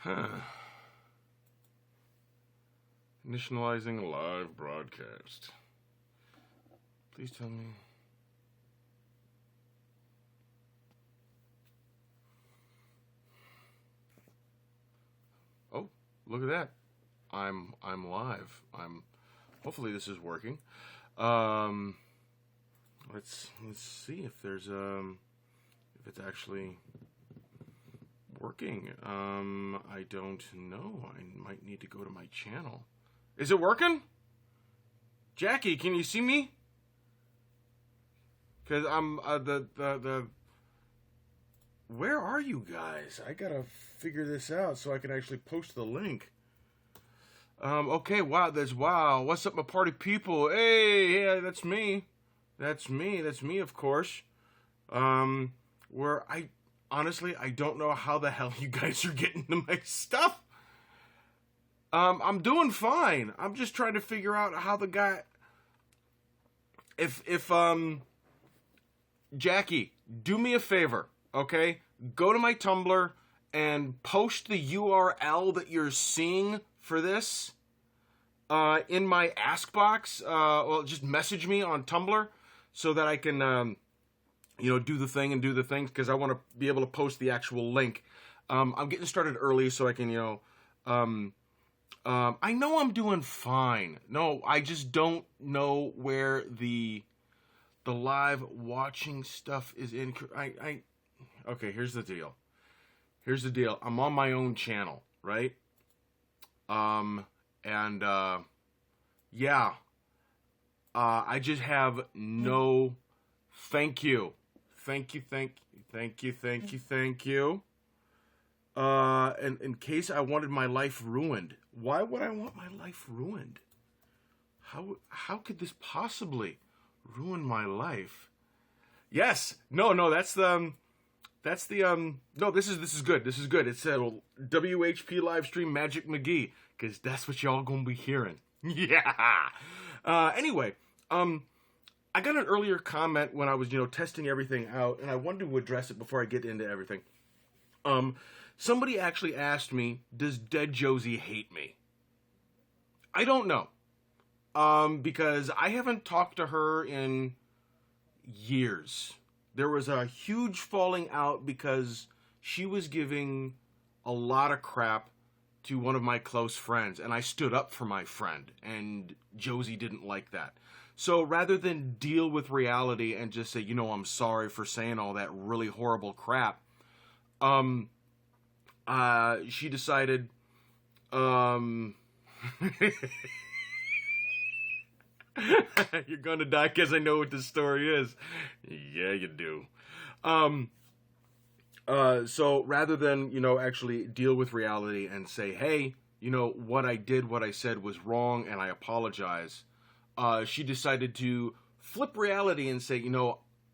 Huh. Initializing live broadcast. Please tell me. Oh, look at that. I'm live. Hopefully this is working. Let's see if there's if it's actually working. I don't know. I might need to go to my channel. Is it working? Jackie, can you see me? Cause I'm where are you guys? I gotta figure this out so I can actually post the link. Okay, wow, wow. What's up, my party people? Hey, yeah, that's me. That's me, of course. Where honestly, I don't know how the hell you guys are getting to my stuff. I'm doing fine. I'm just trying to figure out how the guy, if Jackie, do me a favor, okay? Go to my Tumblr and post the URL that you're seeing for this in my ask box. Well, just message me on Tumblr so that I can, do the thing and do the things, because I want to be able to post the actual link. I'm getting started early so I can, I know I'm doing fine. No, I just don't know where the live watching stuff is in. Okay, here's the deal. I'm on my own channel, right? I just have no thank you. And in case I wanted my life ruined. Why would I want my life ruined? How could this possibly ruin my life? Yes. No, no, this is good. This is good. It's WHP Livestream Magic McGee, because that's what y'all gonna be hearing. Yeah. Anyway, I got an earlier comment when I was, testing everything out, and I wanted to address it before I get into everything. Somebody actually asked me, does Dead Josie hate me? I don't know. Because I haven't talked to her in years. There was a huge falling out because she was giving a lot of crap to one of my close friends, and I stood up for my friend, and Josie didn't like that. So rather than deal with reality and just say, I'm sorry for saying all that really horrible crap, she decided, you're gonna die because I know what this story is. Yeah, you do. So rather than, actually deal with reality and say, hey, what I did, what I said was wrong, and I apologize, she decided to flip reality and say,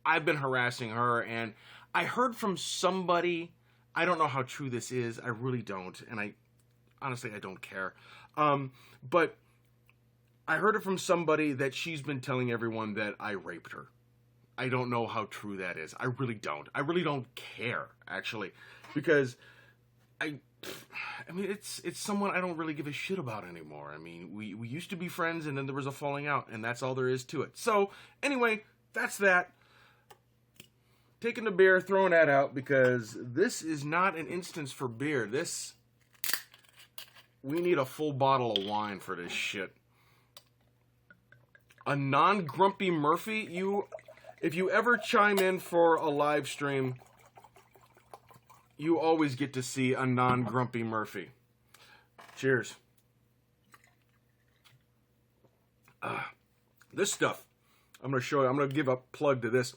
I've been harassing her, and I heard from somebody, I don't know how true this is, I really don't, and honestly, I don't care, but I heard it from somebody that she's been telling everyone that I raped her. I don't know how true that is. I really don't. I really don't care, actually, because it's someone I don't really give a shit about anymore. I mean, we used to be friends, and then there was a falling out, and that's all there is to it. So, anyway, that's that. Taking the beer, throwing that out, because this is not an instance for beer. We need a full bottle of wine for this shit. A non-grumpy Murphy? If you ever chime in for a live stream, you always get to see a non-grumpy Murphy. Cheers. This stuff, I'm going to show you. I'm going to give a plug to this.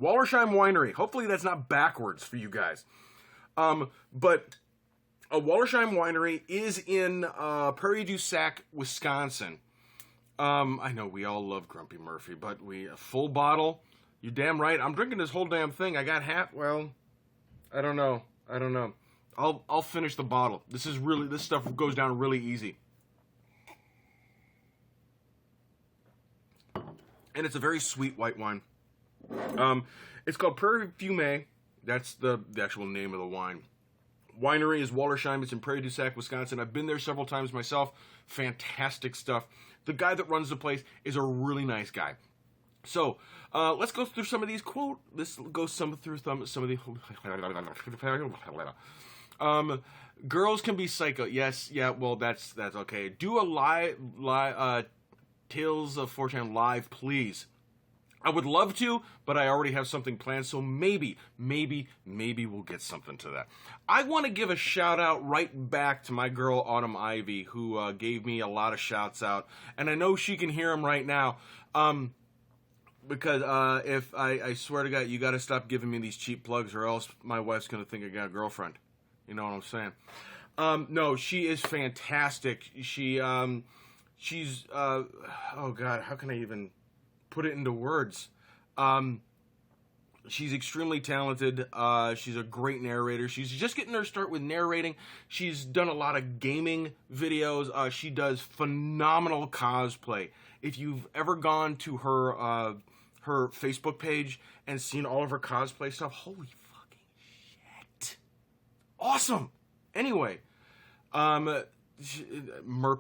Wallersheim Winery. Hopefully that's not backwards for you guys. But a Wallersheim Winery is in Prairie du Sac, Wisconsin. I know we all love Grumpy Murphy, but a full bottle. You're damn right. I'm drinking this whole damn thing. I got half. Well, I don't know. I'll finish the bottle. This stuff goes down really easy. And it's a very sweet white wine. It's called Prairie Fumé. That's the actual name of the wine. Winery is Wallersheim. It's in Prairie du Sac, Wisconsin. I've been there several times myself. Fantastic stuff. The guy that runs the place is a really nice guy. So, let's go through some of these Let's go some of the. Girls can be psycho. Yes, yeah. Well, that's okay. Do a Tales of 4chan live, please. I would love to, but I already have something planned, so maybe we'll get something to that. I want to give a shout out right back to my girl Autumn Ivy, who gave me a lot of shouts out, and I know she can hear them right now. Because if I swear to God, you got to stop giving me these cheap plugs, or else my wife's gonna think I got a girlfriend. You know what I'm saying? No, she is fantastic. She's oh God, how can I even put it into words? She's extremely talented. She's a great narrator. She's just getting her start with narrating. She's done a lot of gaming videos. She does phenomenal cosplay. If you've ever gone to her Facebook page and seen all of her cosplay stuff, holy fucking shit. Awesome. Anyway, Merp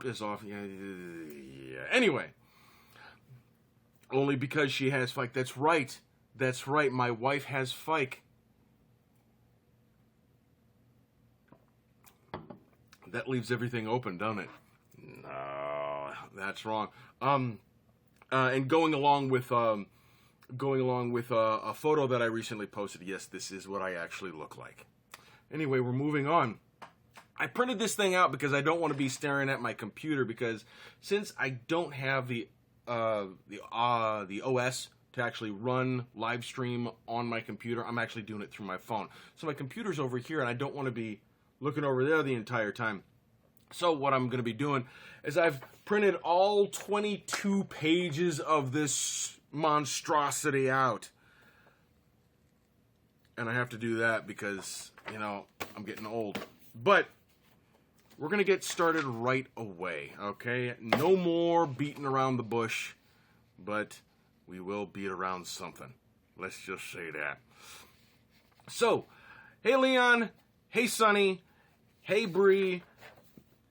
is off. Yeah. Anyway, only because she has Fike. That's right. My wife has Fike. That leaves everything open, doesn't it? No, that's wrong. And going along with a photo that I recently posted. Yes, this is what I actually look like. Anyway, we're moving on. I printed this thing out because I don't want to be staring at my computer, because since I don't have the OS to actually run Livestream on my computer, I'm actually doing it through my phone. So my computer's over here, and I don't want to be looking over there the entire time. So what I'm going to be doing is I've printed all 22 pages of this monstrosity out. And I have to do that because, you know, I'm getting old. But we're going to get started right away, okay? No more beating around the bush, but we will beat around something. Let's just say that. So, hey Leon, hey Sonny, hey Bree,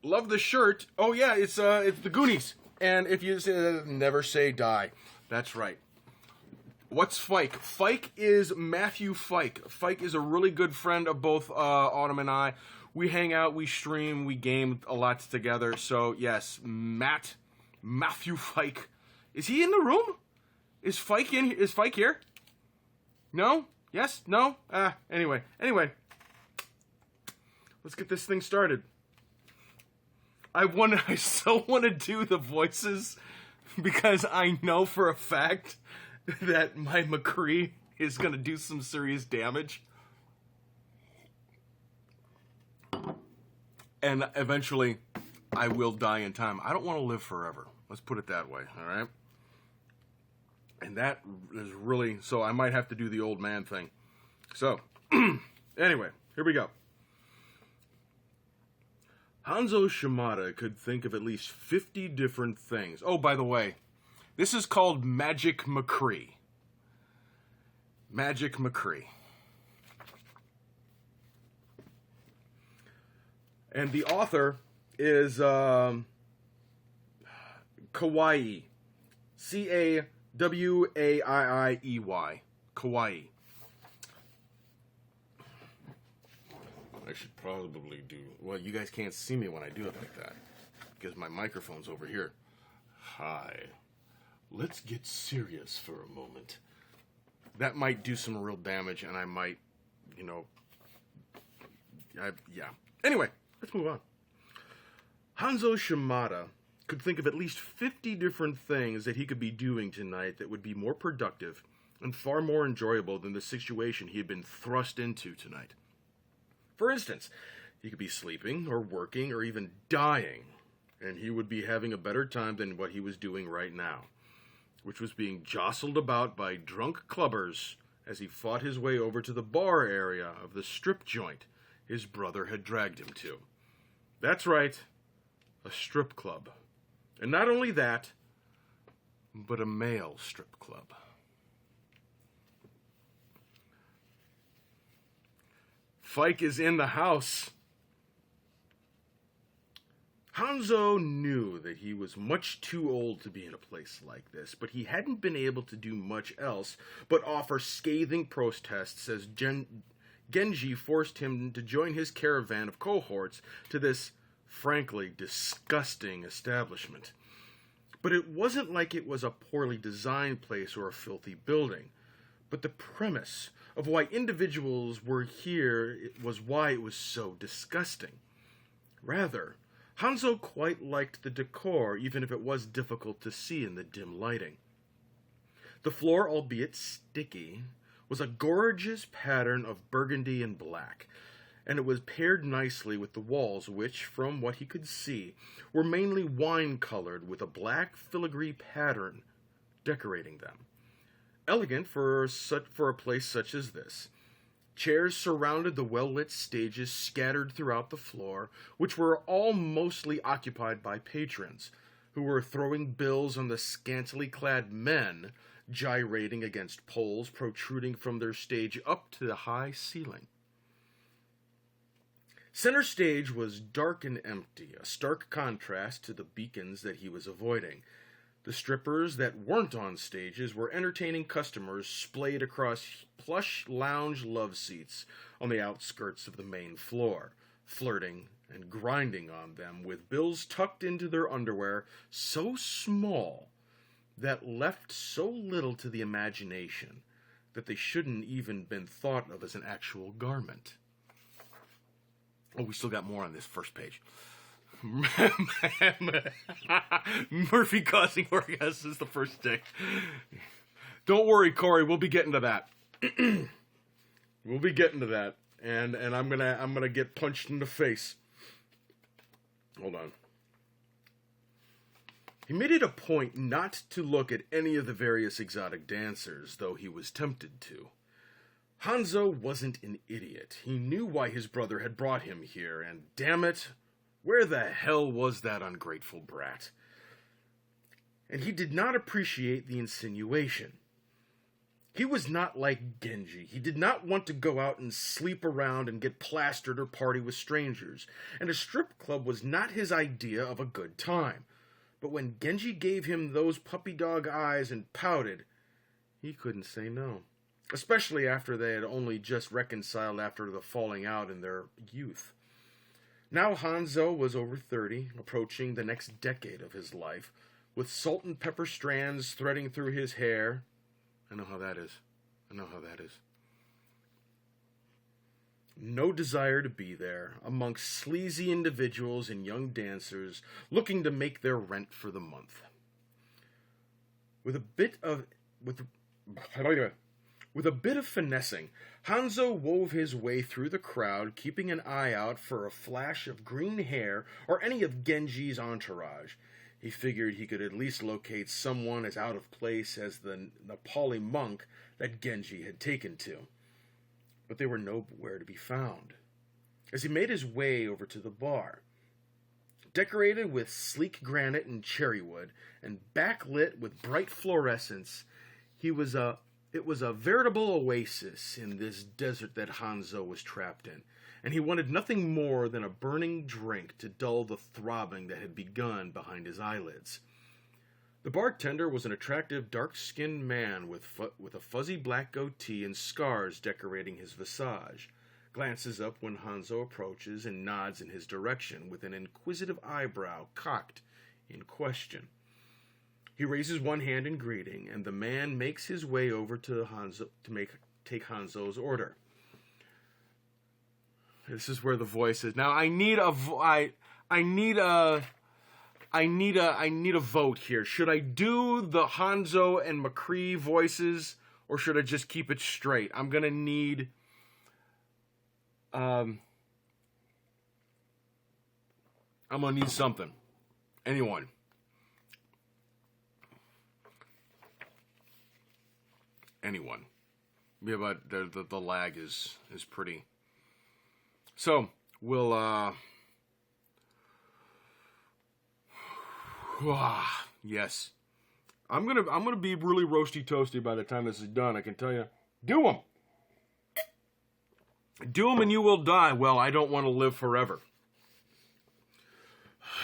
love the shirt. Oh yeah, it's the Goonies. And if you say, never say die. That's right. What's Fike? Fike is Matthew Fike. Fike is a really good friend of both Autumn and I. We hang out, we stream, we game a lot together. So yes, Matthew Fike. Is he in the room? Is Fike here? No? Yes? No? Anyway. Let's get this thing started. I so want to do the voices because I know for a fact that my Mccree is going to do some serious damage. And eventually, I will die in time. I don't want to live forever. Let's put it that way, all right? And that is really... So I might have to do the old man thing. So, anyway, here we go. Hanzo Shimada could think of at least 50 different things. Oh, by the way, this is called Magic Mccree. Magic Mccree. And the author is Cawaiiey. Cawaiiey. Cawaiiey. I should probably do... Well, you guys can't see me when I do it like that, because my microphone's over here. Hi. Let's get serious for a moment. That might do some real damage, and I might, you know... yeah. Anyway, let's move on. Hanzo Shimada could think of at least 50 different things that he could be doing tonight that would be more productive and far more enjoyable than the situation he had been thrust into tonight. For instance, he could be sleeping, or working, or even dying, and he would be having a better time than what he was doing right now, which was being jostled about by drunk clubbers as he fought his way over to the bar area of the strip joint his brother had dragged him to. That's right, a strip club. And not only that, but a male strip club. Fike is in the house. Hanzo knew that he was much too old to be in a place like this, but he hadn't been able to do much else but offer scathing protests as Genji forced him to join his caravan of cohorts to this, frankly, disgusting establishment. But it wasn't like it was a poorly designed place or a filthy building, but the premise of why individuals were here was why it was so disgusting. Rather, Hanzo quite liked the decor, even if it was difficult to see in the dim lighting. The floor, albeit sticky, was a gorgeous pattern of burgundy and black, and it was paired nicely with the walls, which, from what he could see, were mainly wine-colored with a black filigree pattern decorating them. Elegant for a place such as this. Chairs surrounded the well-lit stages scattered throughout the floor, which were all mostly occupied by patrons, who were throwing bills on the scantily clad men, gyrating against poles protruding from their stage up to the high ceiling. Center stage was dark and empty, a stark contrast to the beacons that he was avoiding. The strippers that weren't on stages were entertaining customers splayed across plush lounge love seats on the outskirts of the main floor, flirting and grinding on them with bills tucked into their underwear so small that left so little to the imagination that they shouldn't even been thought of as an actual garment. Oh, we still got more on this first page. Murphy causing orgasms is the first stick. Don't worry, Corey. We'll be getting to that. We'll be getting to that, and I'm gonna get punched in the face. Hold on. He made it a point not to look at any of the various exotic dancers, though he was tempted to. Hanzo wasn't an idiot. He knew why his brother had brought him here, and damn it, where the hell was that ungrateful brat? And he did not appreciate the insinuation. He was not like Genji. He did not want to go out and sleep around and get plastered or party with strangers, and a strip club was not his idea of a good time. But when Genji gave him those puppy dog eyes and pouted, he couldn't say no, especially after they had only just reconciled after the falling out in their youth. Now Hanzo was over 30, approaching the next decade of his life, with salt and pepper strands threading through his hair. I know how that is. No desire to be there, amongst sleazy individuals and young dancers looking to make their rent for the month. With a bit of finessing, Hanzo wove his way through the crowd, keeping an eye out for a flash of green hair or any of Genji's entourage. He figured he could at least locate someone as out of place as the Nepali monk that Genji had taken to. But they were nowhere to be found. As he made his way over to the bar, decorated with sleek granite and cherry wood, and backlit with bright fluorescence, it was a veritable oasis in this desert that Hanzo was trapped in, and he wanted nothing more than a burning drink to dull the throbbing that had begun behind his eyelids. The bartender was an attractive, dark-skinned man with a fuzzy black goatee and scars decorating his visage, glances up when Hanzo approaches and nods in his direction with an inquisitive eyebrow cocked in question. He raises one hand in greeting, and the man makes his way over to Hanzo to take Hanzo's order. This is where the voice is. Now I need a vote here. Should I do the Hanzo and Mccree voices, or should I just keep it straight? I'm gonna need I'm gonna need something. Anyone? Yeah, but the lag is pretty. So we'll yes. I'm gonna be really roasty toasty by the time this is done. I can tell you. Do them. Do 'em and you will die. Well, I don't want to live forever.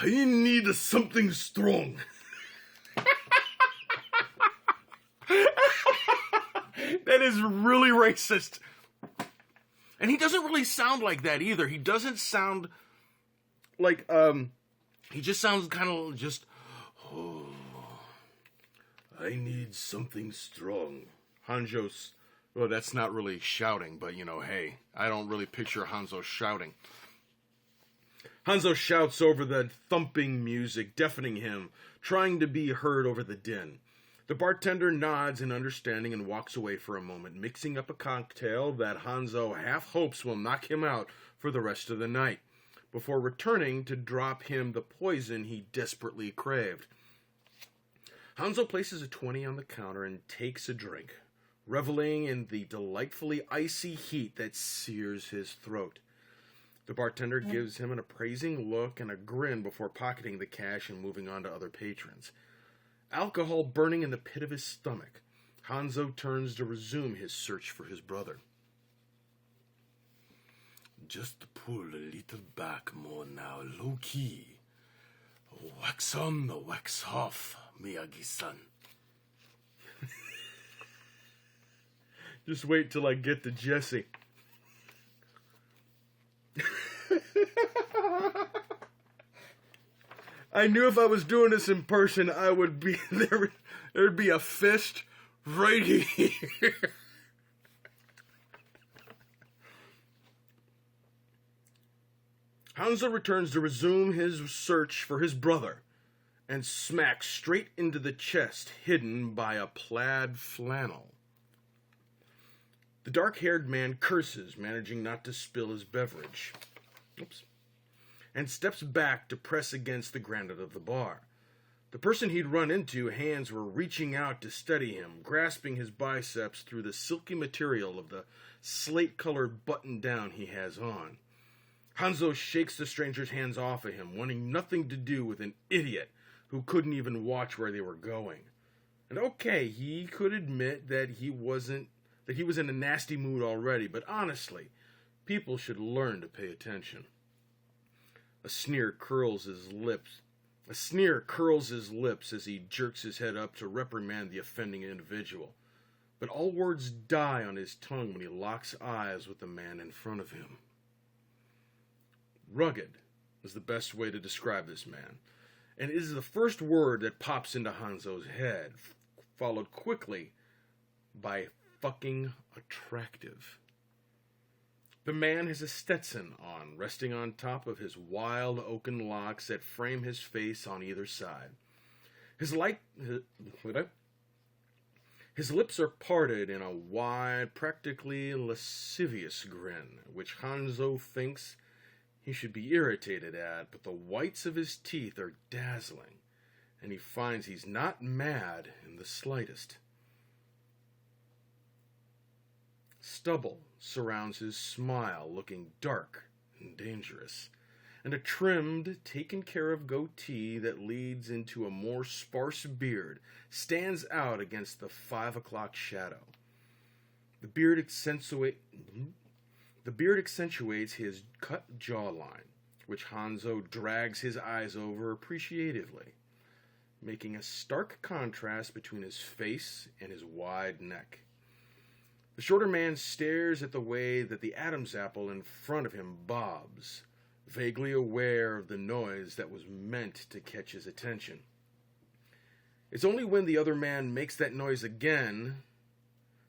I need something strong. That is really racist. And he doesn't really sound like that either. He doesn't sound like, he just sounds kind of just, oh, I need something strong. Hanzo's, well, that's not really shouting, but, you know, hey, I don't really picture Hanzo shouting. Hanzo shouts over the thumping music, deafening him, trying to be heard over the din. The bartender nods in understanding and walks away for a moment, mixing up a cocktail that Hanzo half hopes will knock him out for the rest of the night, before returning to drop him the poison he desperately craved. Hanzo places a 20 on the counter and takes a drink, reveling in the delightfully icy heat that sears his throat. The bartender gives him an appraising look and a grin before pocketing the cash and moving on to other patrons. Alcohol burning in the pit of his stomach, Hanzo turns to resume his search for his brother. Just pull a little back more now, low-key. Wax on, the wax off, Miyagi-san. Just wait till I get to Jesse. I knew if I was doing this in person, I would be there. There'd be a fist right here. Hanzo returns to resume his search for his brother and smacks straight into the chest hidden by a plaid flannel. The dark-haired man curses, managing not to spill his beverage. Oops. And steps back to press against the granite of the bar. The person he'd run into, hands were reaching out to steady him, grasping his biceps through the silky material of the slate-colored button-down he has on. Hanzo shakes the stranger's hands off of him, wanting nothing to do with an idiot who couldn't even watch where they were going. And okay, he could admit that he was in a nasty mood already, but honestly, people should learn to pay attention. A sneer curls his lips as he jerks his head up to reprimand the offending individual. But all words die on his tongue when he locks eyes with the man in front of him. Rugged is the best way to describe this man, and it is the first word that pops into Hanzo's head, followed quickly by fucking attractive. The man has a Stetson on, resting on top of his wild oaken locks that frame his face on either side. His lips are parted in a wide, practically lascivious grin, which Hanzo thinks he should be irritated at, but the whites of his teeth are dazzling, and he finds he's not mad in the slightest. Stubble surrounds his smile, looking dark and dangerous, and a trimmed, taken-care-of goatee that leads into a more sparse beard stands out against the 5 o'clock shadow. The beard accentuates his cut jawline, which Hanzo drags his eyes over appreciatively, making a stark contrast between his face and his wide neck. The shorter man stares at the way that the Adam's apple in front of him bobs, vaguely aware of the noise that was meant to catch his attention. It's only when the other man makes that noise again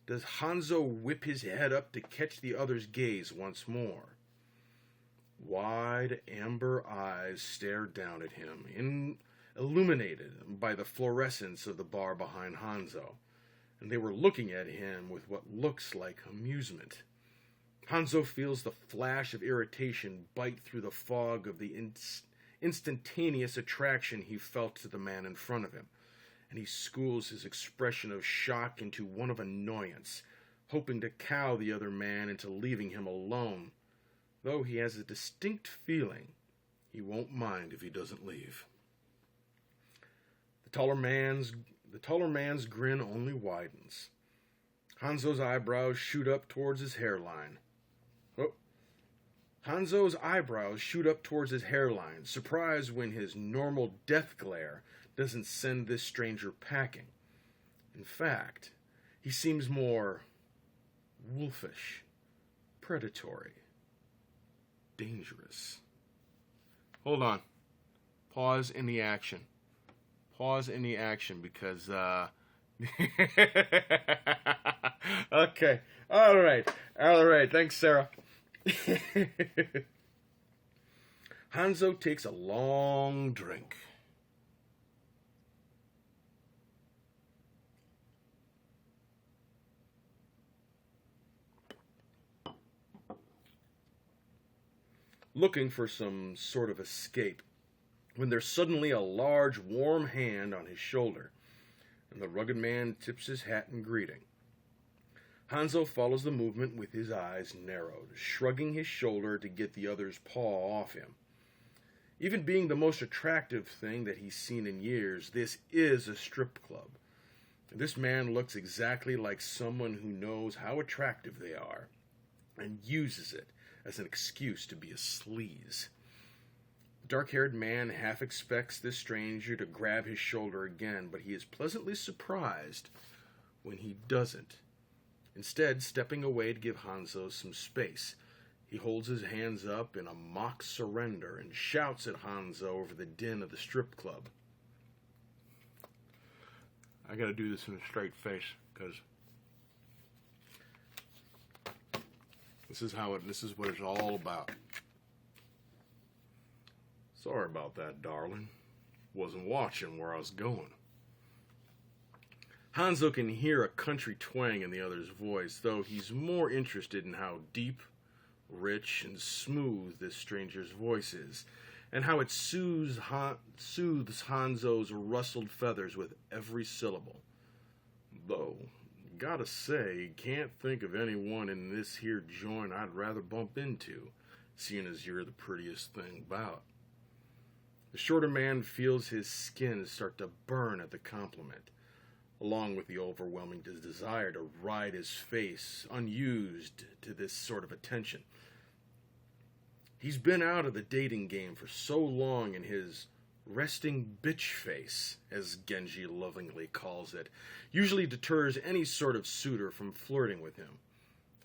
does Hanzo whip his head up to catch the other's gaze once more. Wide amber eyes stare down at him, illuminated by the fluorescence of the bar behind Hanzo, and they were looking at him with what looks like amusement. Hanzo feels the flash of irritation bite through the fog of the instantaneous attraction he felt to the man in front of him, and he schools his expression of shock into one of annoyance, hoping to cow the other man into leaving him alone, though he has a distinct feeling he won't mind if he doesn't leave. The taller man's grin only widens. Hanzo's eyebrows shoot up towards his hairline. Oh, Hanzo's eyebrows shoot up towards his hairline, surprised when his normal death glare doesn't send this stranger packing. In fact, he seems more wolfish, predatory, dangerous. Hold on. Pause in the action. Pause in the action because, okay. All right. Thanks, Sarah. Hanzo takes a long drink. Looking for some sort of escape, when there's suddenly a large, warm hand on his shoulder, and the rugged man tips his hat in greeting. Hanzo follows the movement with his eyes narrowed, shrugging his shoulder to get the other's paw off him. Even being the most attractive thing that he's seen in years, this is a strip club. This man looks exactly like someone who knows how attractive they are, and uses it as an excuse to be a sleaze. The dark-haired man half expects this stranger to grab his shoulder again, but he is pleasantly surprised when he doesn't. Instead, stepping away to give Hanzo some space, he holds his hands up in a mock surrender and shouts at Hanzo over the din of the strip club. I gotta do this in a straight face, because this is what it's all about. Sorry about that, darling. Wasn't watching where I was going. Hanzo can hear a country twang in the other's voice, though he's more interested in how deep, rich, and smooth this stranger's voice is, and how it soothes Hanzo's rustled feathers with every syllable. Though, gotta say, can't think of anyone in this here joint I'd rather bump into, seeing as you're the prettiest thing about. The shorter man feels his skin start to burn at the compliment, along with the overwhelming desire to ride his face, unused to this sort of attention. He's been out of the dating game for so long, and his resting bitch face, as Genji lovingly calls it, usually deters any sort of suitor from flirting with him.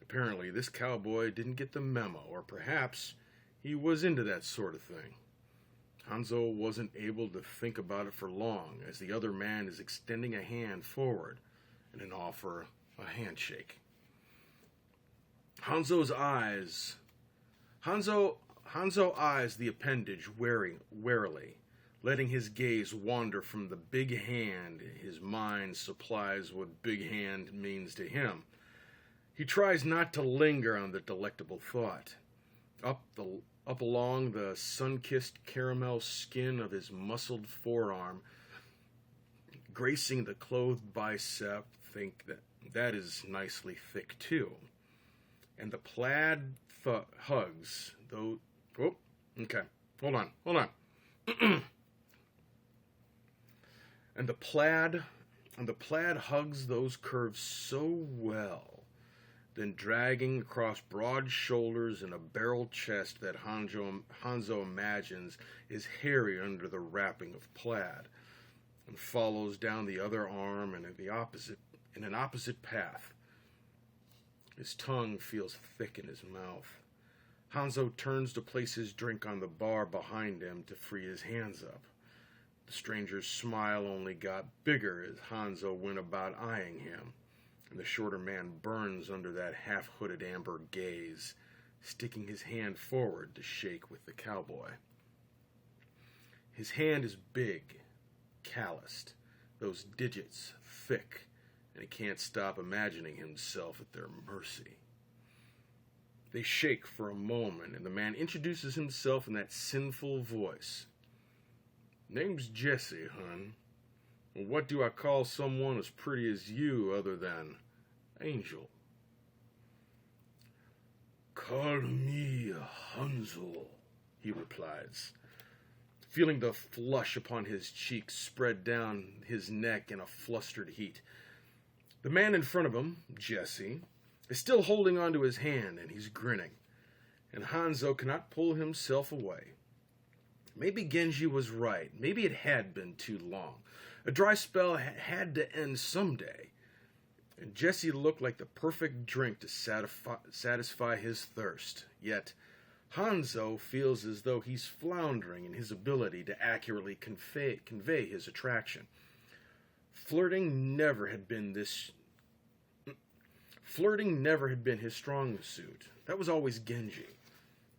Apparently, this cowboy didn't get the memo, or perhaps he was into that sort of thing. Hanzo wasn't able to think about it for long, as the other man is extending a hand forward in an offer a handshake. Hanzo eyes the appendage warily, letting his gaze wander from the big hand. His mind supplies what big hand means to him. He tries not to linger on the delectable thought. Up along the sun-kissed caramel skin of his muscled forearm, gracing the clothed bicep, think that is nicely thick too. And the plaid hugs, though. Oh, okay. Hold on. And the plaid hugs those curves so well, then dragging across broad shoulders and a barrel chest that Hanzo imagines is hairy under the wrapping of plaid, and follows down the other arm and in an opposite path. His tongue feels thick in his mouth. Hanzo turns to place his drink on the bar behind him to free his hands up. The stranger's smile only got bigger as Hanzo went about eyeing him, and the shorter man burns under that half-hooded amber gaze, sticking his hand forward to shake with the cowboy. His hand is big, calloused, those digits thick, and he can't stop imagining himself at their mercy. They shake for a moment, and the man introduces himself in that sinful voice. "Name's Jesse, hun. What do I call someone as pretty as you other than Angel?" "Call me Hanzo," he replies, feeling the flush upon his cheeks spread down his neck in a flustered heat. The man in front of him, Jesse, is still holding onto his hand, and he's grinning. and Hanzo cannot pull himself away. Maybe Genji was right. Maybe it had been too long. A dry spell had to end someday. And Jesse looked like the perfect drink to satisfy his thirst. Yet, Hanzo feels as though he's floundering in his ability to accurately convey his attraction. Flirting never had been his strong suit. That was always Genji.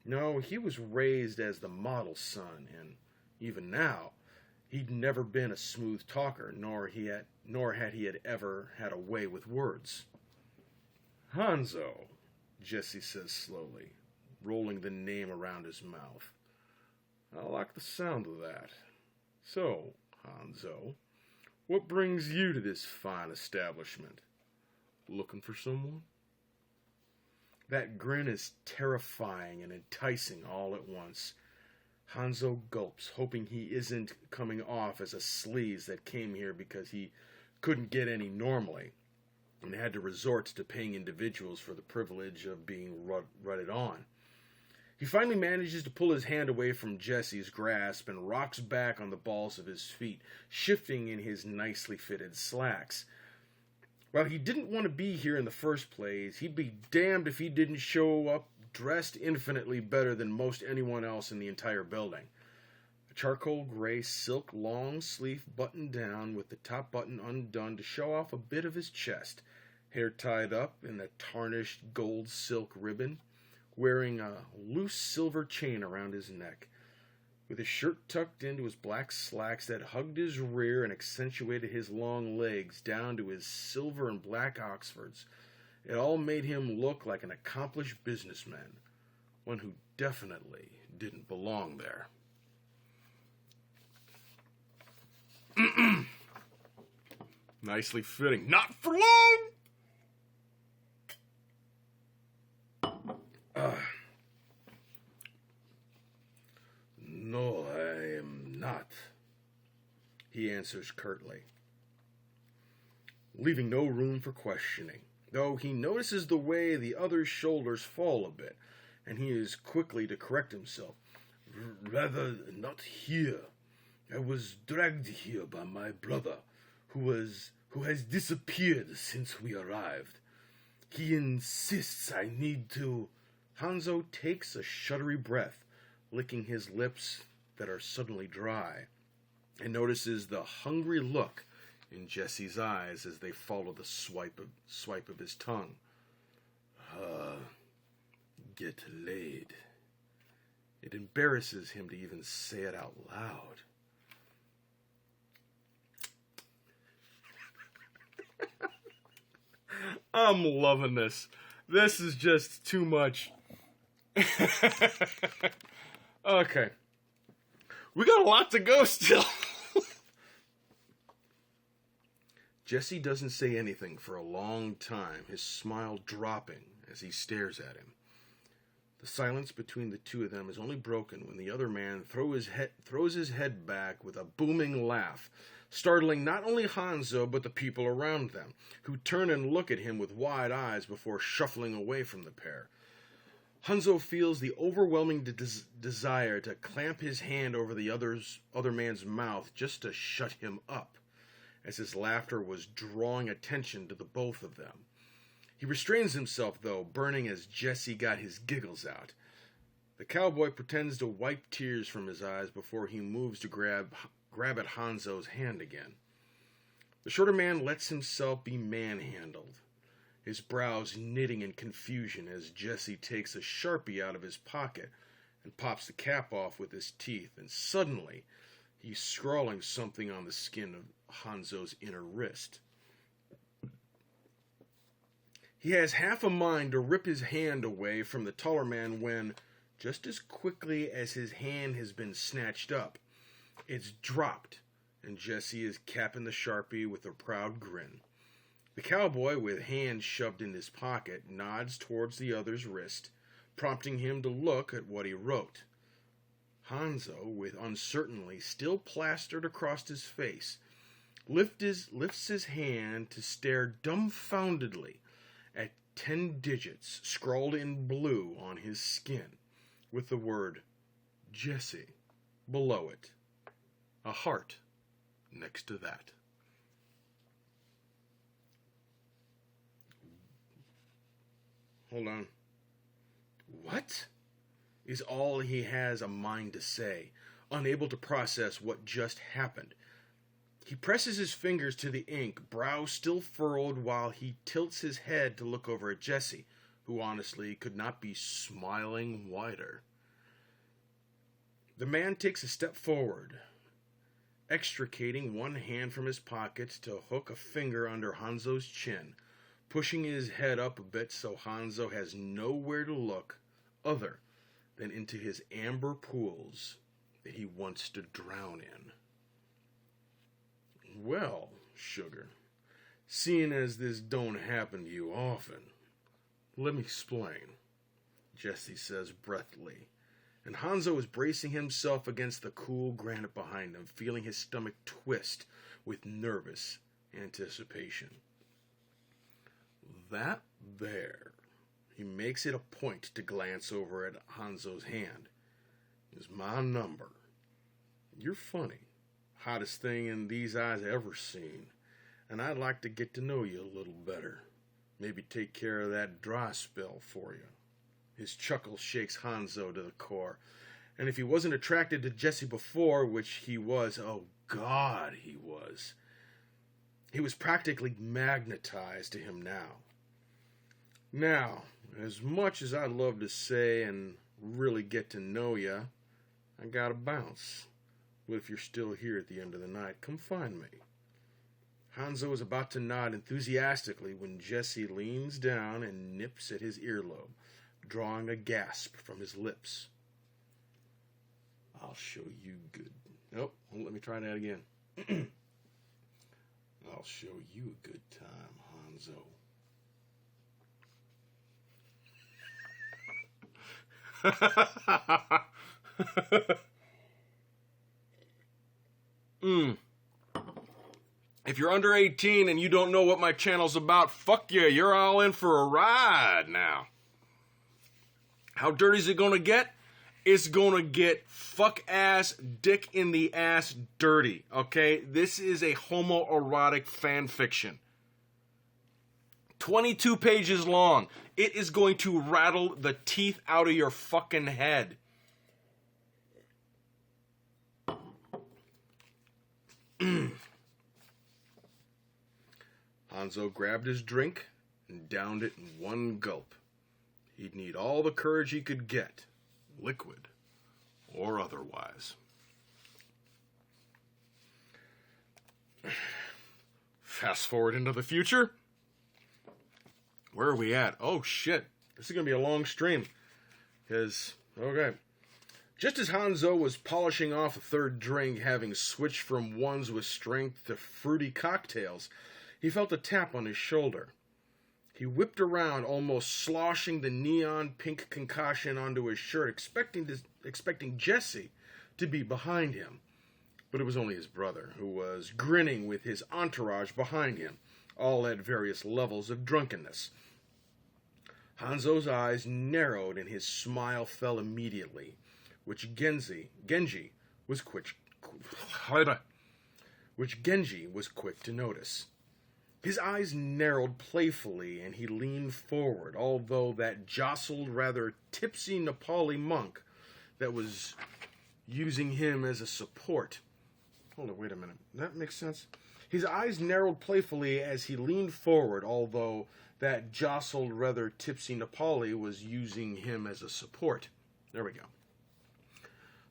No, he was raised as the model son, and even now, he'd never been a smooth talker, nor had he ever had a way with words. Hanzo, Jesse says slowly, rolling the name around his mouth. I like the sound of that. So, Hanzo, what brings you to this fine establishment? Looking for someone? That grin is terrifying and enticing all at once. Hanzo gulps, hoping he isn't coming off as a sleaze that came here because he couldn't get any normally and had to resort to paying individuals for the privilege of being rutted on. He finally manages to pull his hand away from Jesse's grasp and rocks back on the balls of his feet, shifting in his nicely fitted slacks. While he didn't want to be here in the first place, he'd be damned if he didn't show up dressed infinitely better than most anyone else in the entire building. A charcoal gray silk long sleeve buttoned down with the top button undone to show off a bit of his chest, hair tied up in a tarnished gold silk ribbon, wearing a loose silver chain around his neck. With his shirt tucked into his black slacks that hugged his rear and accentuated his long legs down to his silver and black Oxfords, it all made him look like an accomplished businessman, one who definitely didn't belong there. Nicely fitting. Not for long! No, I am not, he answers curtly, leaving no room for questioning, though he notices the way the other's shoulders fall a bit, and he is quickly to correct himself. Rather not here. I was dragged here by my brother, who has disappeared since we arrived. He insists I need to... Hanzo takes a shuddery breath, licking his lips that are suddenly dry, and notices the hungry look in Jesse's eyes as they follow the swipe of his tongue. Get laid. It embarrasses him to even say it out loud. I'm loving this. This is just too much. Okay. We got a lot to go still. Jesse doesn't say anything for a long time, his smile dropping as he stares at him. The silence between the two of them is only broken when the other man throws his head back with a booming laugh, startling not only Hanzo but the people around them, who turn and look at him with wide eyes before shuffling away from the pair. Hanzo feels the overwhelming desire to clamp his hand over the other man's mouth just to shut him up, as his laughter was drawing attention to the both of them. He restrains himself, though, burning as Jesse got his giggles out. The cowboy pretends to wipe tears from his eyes before he moves to grab at Hanzo's hand again. The shorter man lets himself be manhandled, his brows knitting in confusion as Jesse takes a Sharpie out of his pocket and pops the cap off with his teeth, and suddenly he's scrawling something on the skin of Hanzo's inner wrist. He has half a mind to rip his hand away from the taller man when, just as quickly as his hand has been snatched up, it's dropped, and Jesse is capping the Sharpie with a proud grin. The cowboy, with hand shoved in his pocket, nods towards the other's wrist, prompting him to look at what he wrote. Hanzo, with uncertainty still plastered across his face, lifts his hand to stare dumbfoundedly at 10 digits scrawled in blue on his skin with the word Jesse below it. A heart next to that. Hold on. What? Is all he has a mind to say, unable to process what just happened. He presses his fingers to the ink, brow still furrowed, while he tilts his head to look over at Jesse, who honestly could not be smiling wider. The man takes a step forward, extricating one hand from his pocket to hook a finger under Hanzo's chin, pushing his head up a bit so Hanzo has nowhere to look other than into his amber pools that he wants to drown in. Well, sugar, seeing as this don't happen to you often, let me explain, Jesse says breathily, and Hanzo is bracing himself against the cool granite behind him, feeling his stomach twist with nervous anticipation. That there, he makes it a point to glance over at Hanzo's hand, is my number. You're funny. Hottest thing in these eyes I ever seen, and I'd like to get to know you a little better. Maybe take care of that dry spell for you. His chuckle shakes Hanzo to the core, and if he wasn't attracted to Jesse before, which he was, oh God he was practically magnetized to him now. Now, as much as I'd love to say and really get to know you, I gotta bounce. But if you're still here at the end of the night, come find me. Hanzo is about to nod enthusiastically when Jesse leans down and nips at his earlobe, drawing a gasp from his lips. I'll show you good... Nope, let me try that again. I'll show you a good time, Hanzo. If you're under 18 and you don't know what my channel's about, fuck you, you're all in for a ride now. How dirty is it gonna get? It's gonna get fuck ass, dick in the ass dirty, okay? This is a homoerotic fan fiction. 22 pages long. It is going to rattle the teeth out of your fucking head. Hanzo grabbed his drink and downed it in one gulp. He'd need all the courage he could get, liquid or otherwise. Fast forward into the future. Where are we at? Oh shit, this is going to be a long stream. Okay. Just as Hanzo was polishing off a third drink, having switched from ones with strength to fruity cocktails, he felt a tap on his shoulder. He whipped around, almost sloshing the neon pink concoction onto his shirt, expecting Jesse to be behind him. But it was only his brother, who was grinning with his entourage behind him, all at various levels of drunkenness. Hanzo's eyes narrowed and his smile fell immediately, which Genji was quick to notice. His eyes narrowed playfully, and he leaned forward, although that jostled, rather tipsy Nepali monk that was using him as a support. Hold on, wait a minute. That makes sense? His eyes narrowed playfully as he leaned forward, although that jostled, rather tipsy Nepali was using him as a support. There we go.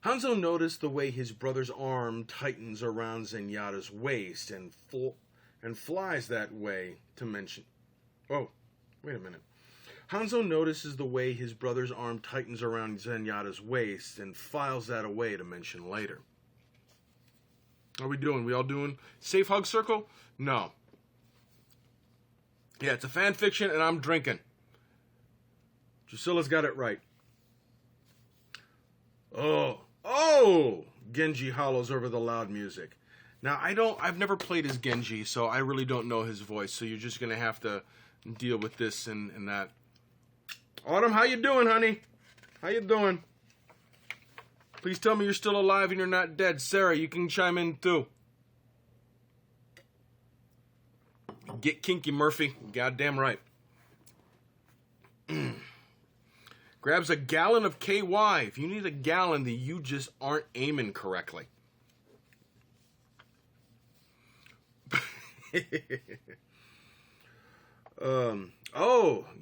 Hanzo noticed the way his brother's arm tightens around Zenyatta's waist and flies that way to mention... Oh, wait a minute. Hanzo notices the way his brother's arm tightens around Zenyatta's waist and files that away to mention later. How are we doing? We all doing safe hug circle? No. Yeah, it's a fan fiction and I'm drinking. Drusilla's got it right. Oh! Genji hollows over the loud music. Now, I've never played as Genji, so I really don't know his voice, so you're just going to have to deal with this and that. Autumn, how you doing, honey? How you doing? Please tell me you're still alive and you're not dead. Sarah, you can chime in too. Get kinky, Murphy. Goddamn right. Grabs a gallon of KY. If you need a gallon, then you just aren't aiming correctly.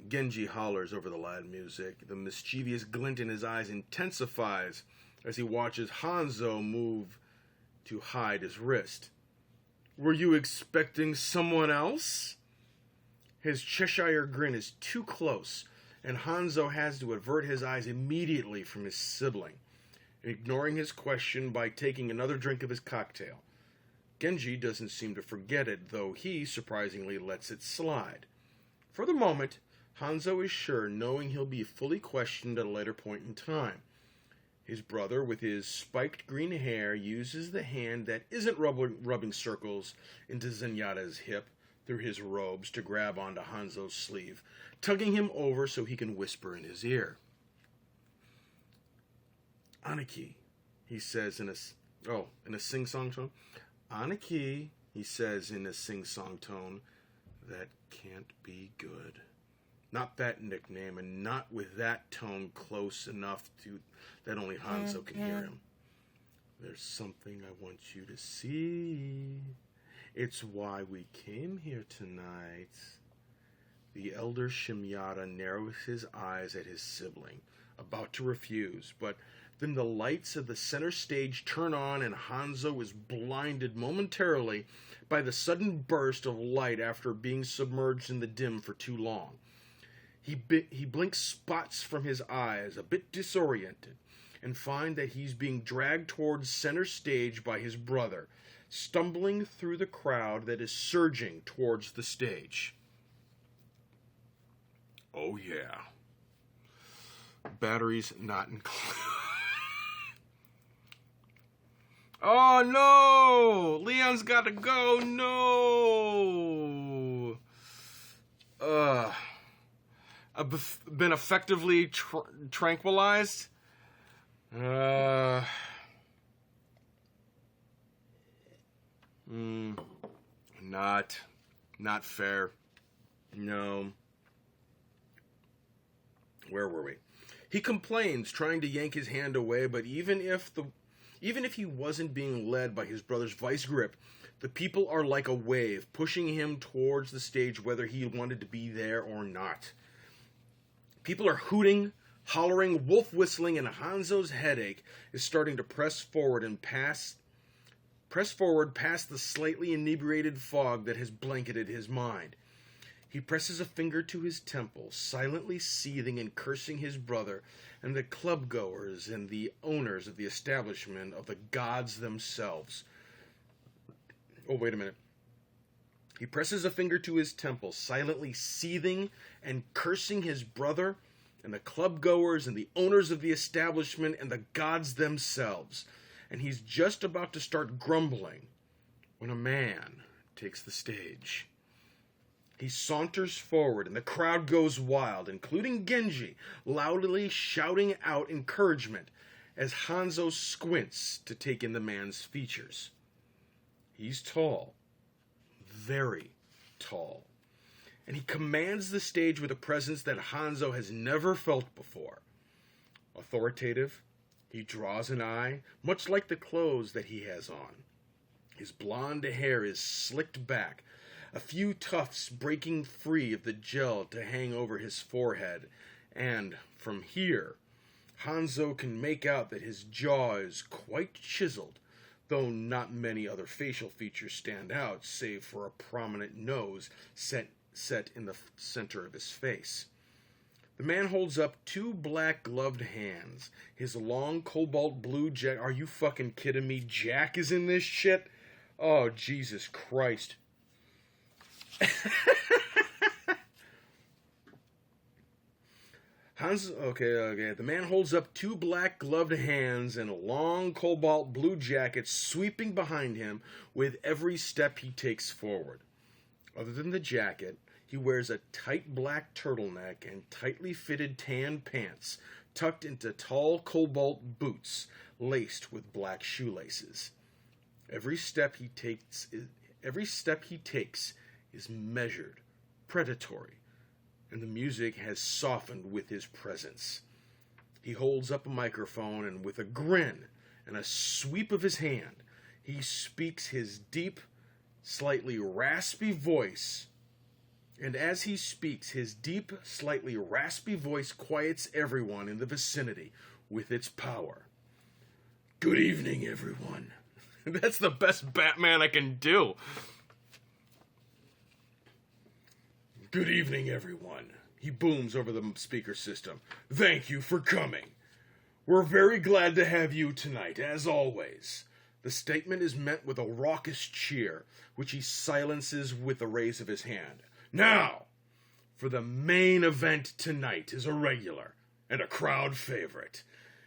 Genji hollers over the loud music. The mischievous glint in his eyes intensifies as he watches Hanzo move to hide his wrist. Were you expecting someone else? His Cheshire grin is too close, and Hanzo has to avert his eyes immediately from his sibling, ignoring his question by taking another drink of his cocktail. Genji doesn't seem to forget it, though he surprisingly lets it slide. For the moment, Hanzo is sure, knowing he'll be fully questioned at a later point in time. His brother, with his spiked green hair, uses the hand that isn't rubbing circles into Zenyatta's hip through his robes to grab onto Hanzo's sleeve, tugging him over so he can whisper in his ear. Aniki, he says in a sing-song tone. Aniki, he says in a sing-song tone, that can't be good. Not that nickname, and not with that tone close enough to that only Hanzo can hear him. There's something I want you to see. It's why we came here tonight. The elder Shimyata narrows his eyes at his sibling, about to refuse, but then the lights of the center stage turn on and Hanzo is blinded momentarily by the sudden burst of light after being submerged in the dim for too long. He blinks spots from his eyes, a bit disoriented, and find that he's being dragged towards center stage by his brother, stumbling through the crowd that is surging towards the stage. Oh yeah. Batteries not included. Oh no! Leon's gotta go! No! I've been effectively tranquilized. Not fair. No. Where were we? He complains, trying to yank his hand away, but even if he wasn't being led by his brother's vice grip, the people are like a wave, pushing him towards the stage whether he wanted to be there or not. People are hooting, hollering, wolf whistling, and Hanzo's headache is starting to press forward past the slightly inebriated fog that has blanketed his mind. He presses a finger to his temple, silently seething and cursing his brother and the club-goers and the owners of the establishment of the gods themselves. Oh, wait a minute. He presses a finger to his temple, silently seething and cursing his brother and the club-goers and the owners of the establishment and the gods themselves. And he's just about to start grumbling when a man takes the stage. He saunters forward, and the crowd goes wild, including Genji, loudly shouting out encouragement as Hanzo squints to take in the man's features. He's tall, very tall, and he commands the stage with a presence that Hanzo has never felt before. Authoritative, he draws an eye, much like the clothes that he has on. His blonde hair is slicked back, a few tufts breaking free of the gel to hang over his forehead, and from here, Hanzo can make out that his jaw is quite chiseled, though not many other facial features stand out, save for a prominent nose set in the center of his face. The man holds up two black gloved hands. His long cobalt blue jacket. Are you fucking kidding me? Jack is in this shit? Oh, Jesus Christ. Okay. The man holds up two black gloved hands and a long cobalt blue jacket sweeping behind him with every step he takes forward. Other than the jacket, He wears a tight black turtleneck and tightly fitted tan pants, tucked into tall cobalt boots, laced with black shoelaces. Every step he takes is measured, predatory, and the music has softened with his presence. He holds up a microphone, and with a grin and a sweep of his hand, he speaks his deep, slightly raspy voice. And as he speaks, his deep, slightly raspy voice quiets everyone in the vicinity with its power. Good evening, everyone. That's the best Batman I can do. Good evening, everyone. He booms over the speaker system. Thank you for coming. We're very glad to have you tonight, as always. The statement is met with a raucous cheer, which he silences with a raise of his hand. Now, for the main event tonight is a regular and a crowd favorite.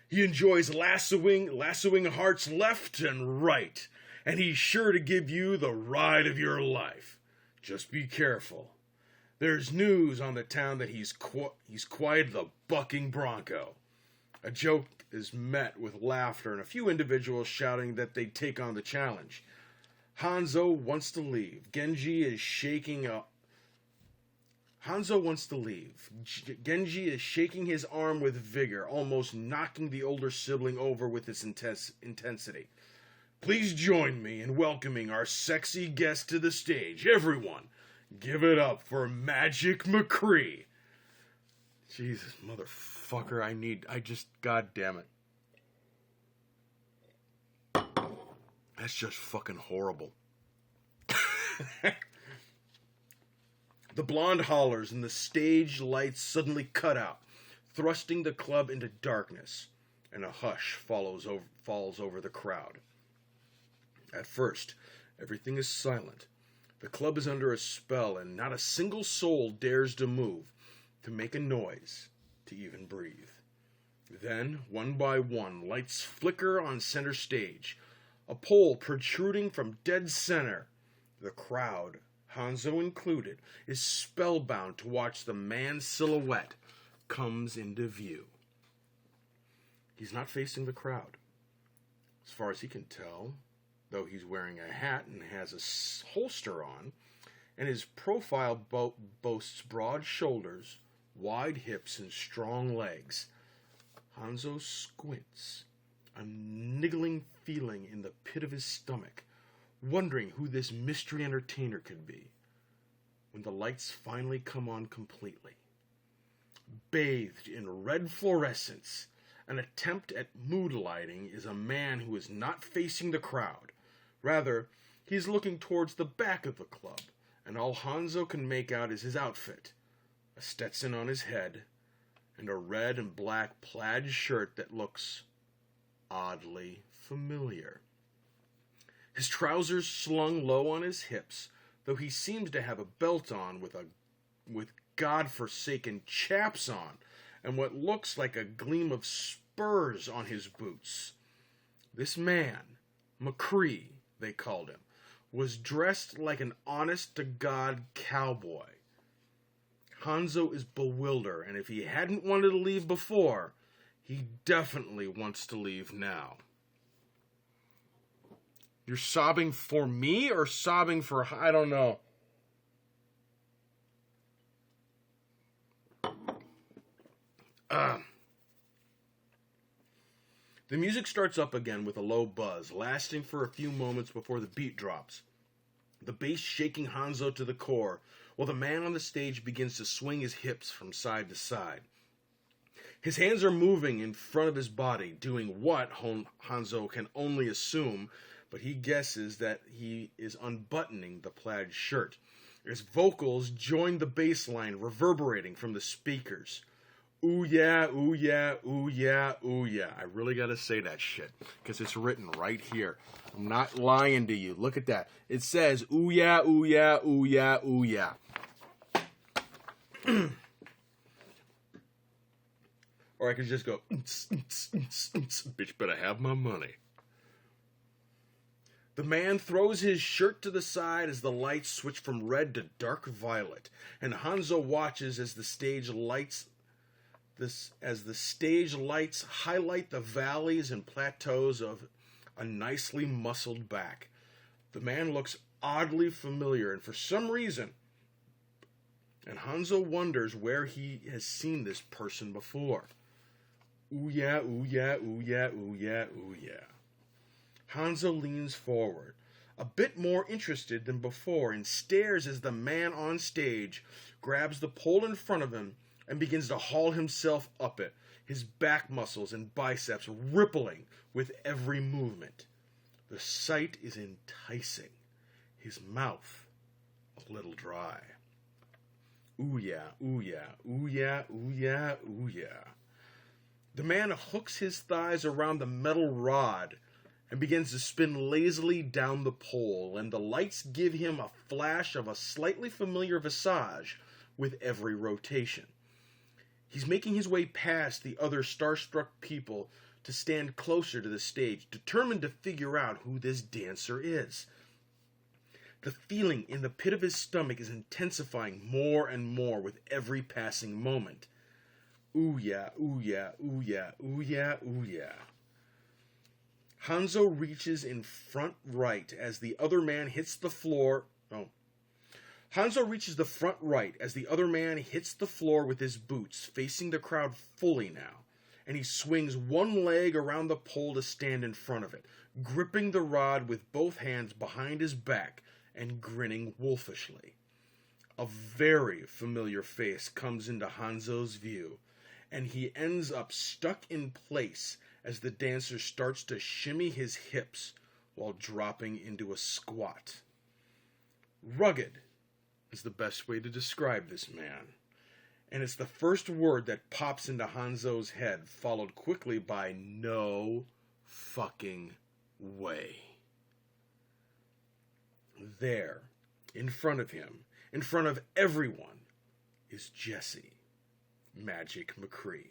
He enjoys lassoing hearts left and right, and he's sure to give you the ride of your life. Just be careful. There's news on the town that he's quieted the bucking bronco. A joke is met with laughter and a few individuals shouting that they'd take on the challenge. Hanzo wants to leave. Genji is shaking his arm with vigor, almost knocking the older sibling over with its intensity. Please join me in welcoming our sexy guest to the stage. Everyone, give it up for Magic Mccree. Jesus, motherfucker, God damn it. That's just fucking horrible. The blonde hollers and the stage lights suddenly cut out, thrusting the club into darkness, and a hush falls over the crowd. At first, everything is silent. The club is under a spell, and not a single soul dares to move, to make a noise, to even breathe. Then, one by one, lights flicker on center stage, a pole protruding from dead center. The crowd, Hanzo included, is spellbound to watch the man's silhouette comes into view. He's not facing the crowd, as far as he can tell, though he's wearing a hat and has a holster on, and his profile boasts broad shoulders, wide hips, and strong legs. Hanzo squints, a niggling feeling in the pit of his stomach, wondering who this mystery entertainer could be, when the lights finally come on completely. Bathed in red fluorescence, an attempt at mood lighting is a man who is not facing the crowd. Rather, he is looking towards the back of the club, and all Hanzo can make out is his outfit, a Stetson on his head, and a red and black plaid shirt that looks oddly familiar. His trousers slung low on his hips, though he seems to have a belt on with godforsaken chaps on, and what looks like a gleam of spurs on his boots. This man, Mccree, they called him, was dressed like an honest-to-God cowboy. Hanzo is bewildered, and if he hadn't wanted to leave before, he definitely wants to leave now. You're sobbing for me or sobbing for... I don't know. The music starts up again with a low buzz, lasting for a few moments before the beat drops. The bass shaking Hanzo to the core, while the man on the stage begins to swing his hips from side to side. His hands are moving in front of his body, doing what Hanzo can only assume, but he guesses that he is unbuttoning the plaid shirt. His vocals join the bass line reverberating from the speakers. Ooh yeah, ooh yeah, ooh yeah, ooh yeah. I really gotta say that shit, because it's written right here. I'm not lying to you. Look at that. It says, ooh yeah, ooh yeah, ooh yeah, ooh yeah. Or I could just go, bitch better have my money. The man throws his shirt to the side as the lights switch from red to dark violet, and Hanzo watches as the stage lights highlight the valleys and plateaus of a nicely muscled back. The man looks oddly familiar, and for some reason, and Hanzo wonders where he has seen this person before. Ooh yeah, ooh yeah, ooh yeah, ooh yeah, ooh yeah. Hanzo leans forward, a bit more interested than before, and stares as the man on stage grabs the pole in front of him and begins to haul himself up it, his back muscles and biceps rippling with every movement. The sight is enticing, his mouth a little dry. Ooh yeah, ooh yeah, ooh yeah, ooh yeah, ooh yeah. The man hooks his thighs around the metal rod and begins to spin lazily down the pole, and the lights give him a flash of a slightly familiar visage with every rotation. He's making his way past the other starstruck people to stand closer to the stage, determined to figure out who this dancer is. The feeling in the pit of his stomach is intensifying more and more with every passing moment. Ooh yeah, ooh yeah, ooh yeah, ooh yeah, ooh yeah. Hanzo reaches in front right as the other man hits the floor. Hanzo reaches the front right as the other man hits the floor with his boots, facing the crowd fully now, and he swings one leg around the pole to stand in front of it, gripping the rod with both hands behind his back and grinning wolfishly. A very familiar face comes into Hanzo's view, and he ends up stuck in place as the dancer starts to shimmy his hips while dropping into a squat. Rugged is the best way to describe this man, and it's the first word that pops into Hanzo's head, followed quickly by no fucking way. There, in front of him, in front of everyone, is Jesse, Magic Mccree,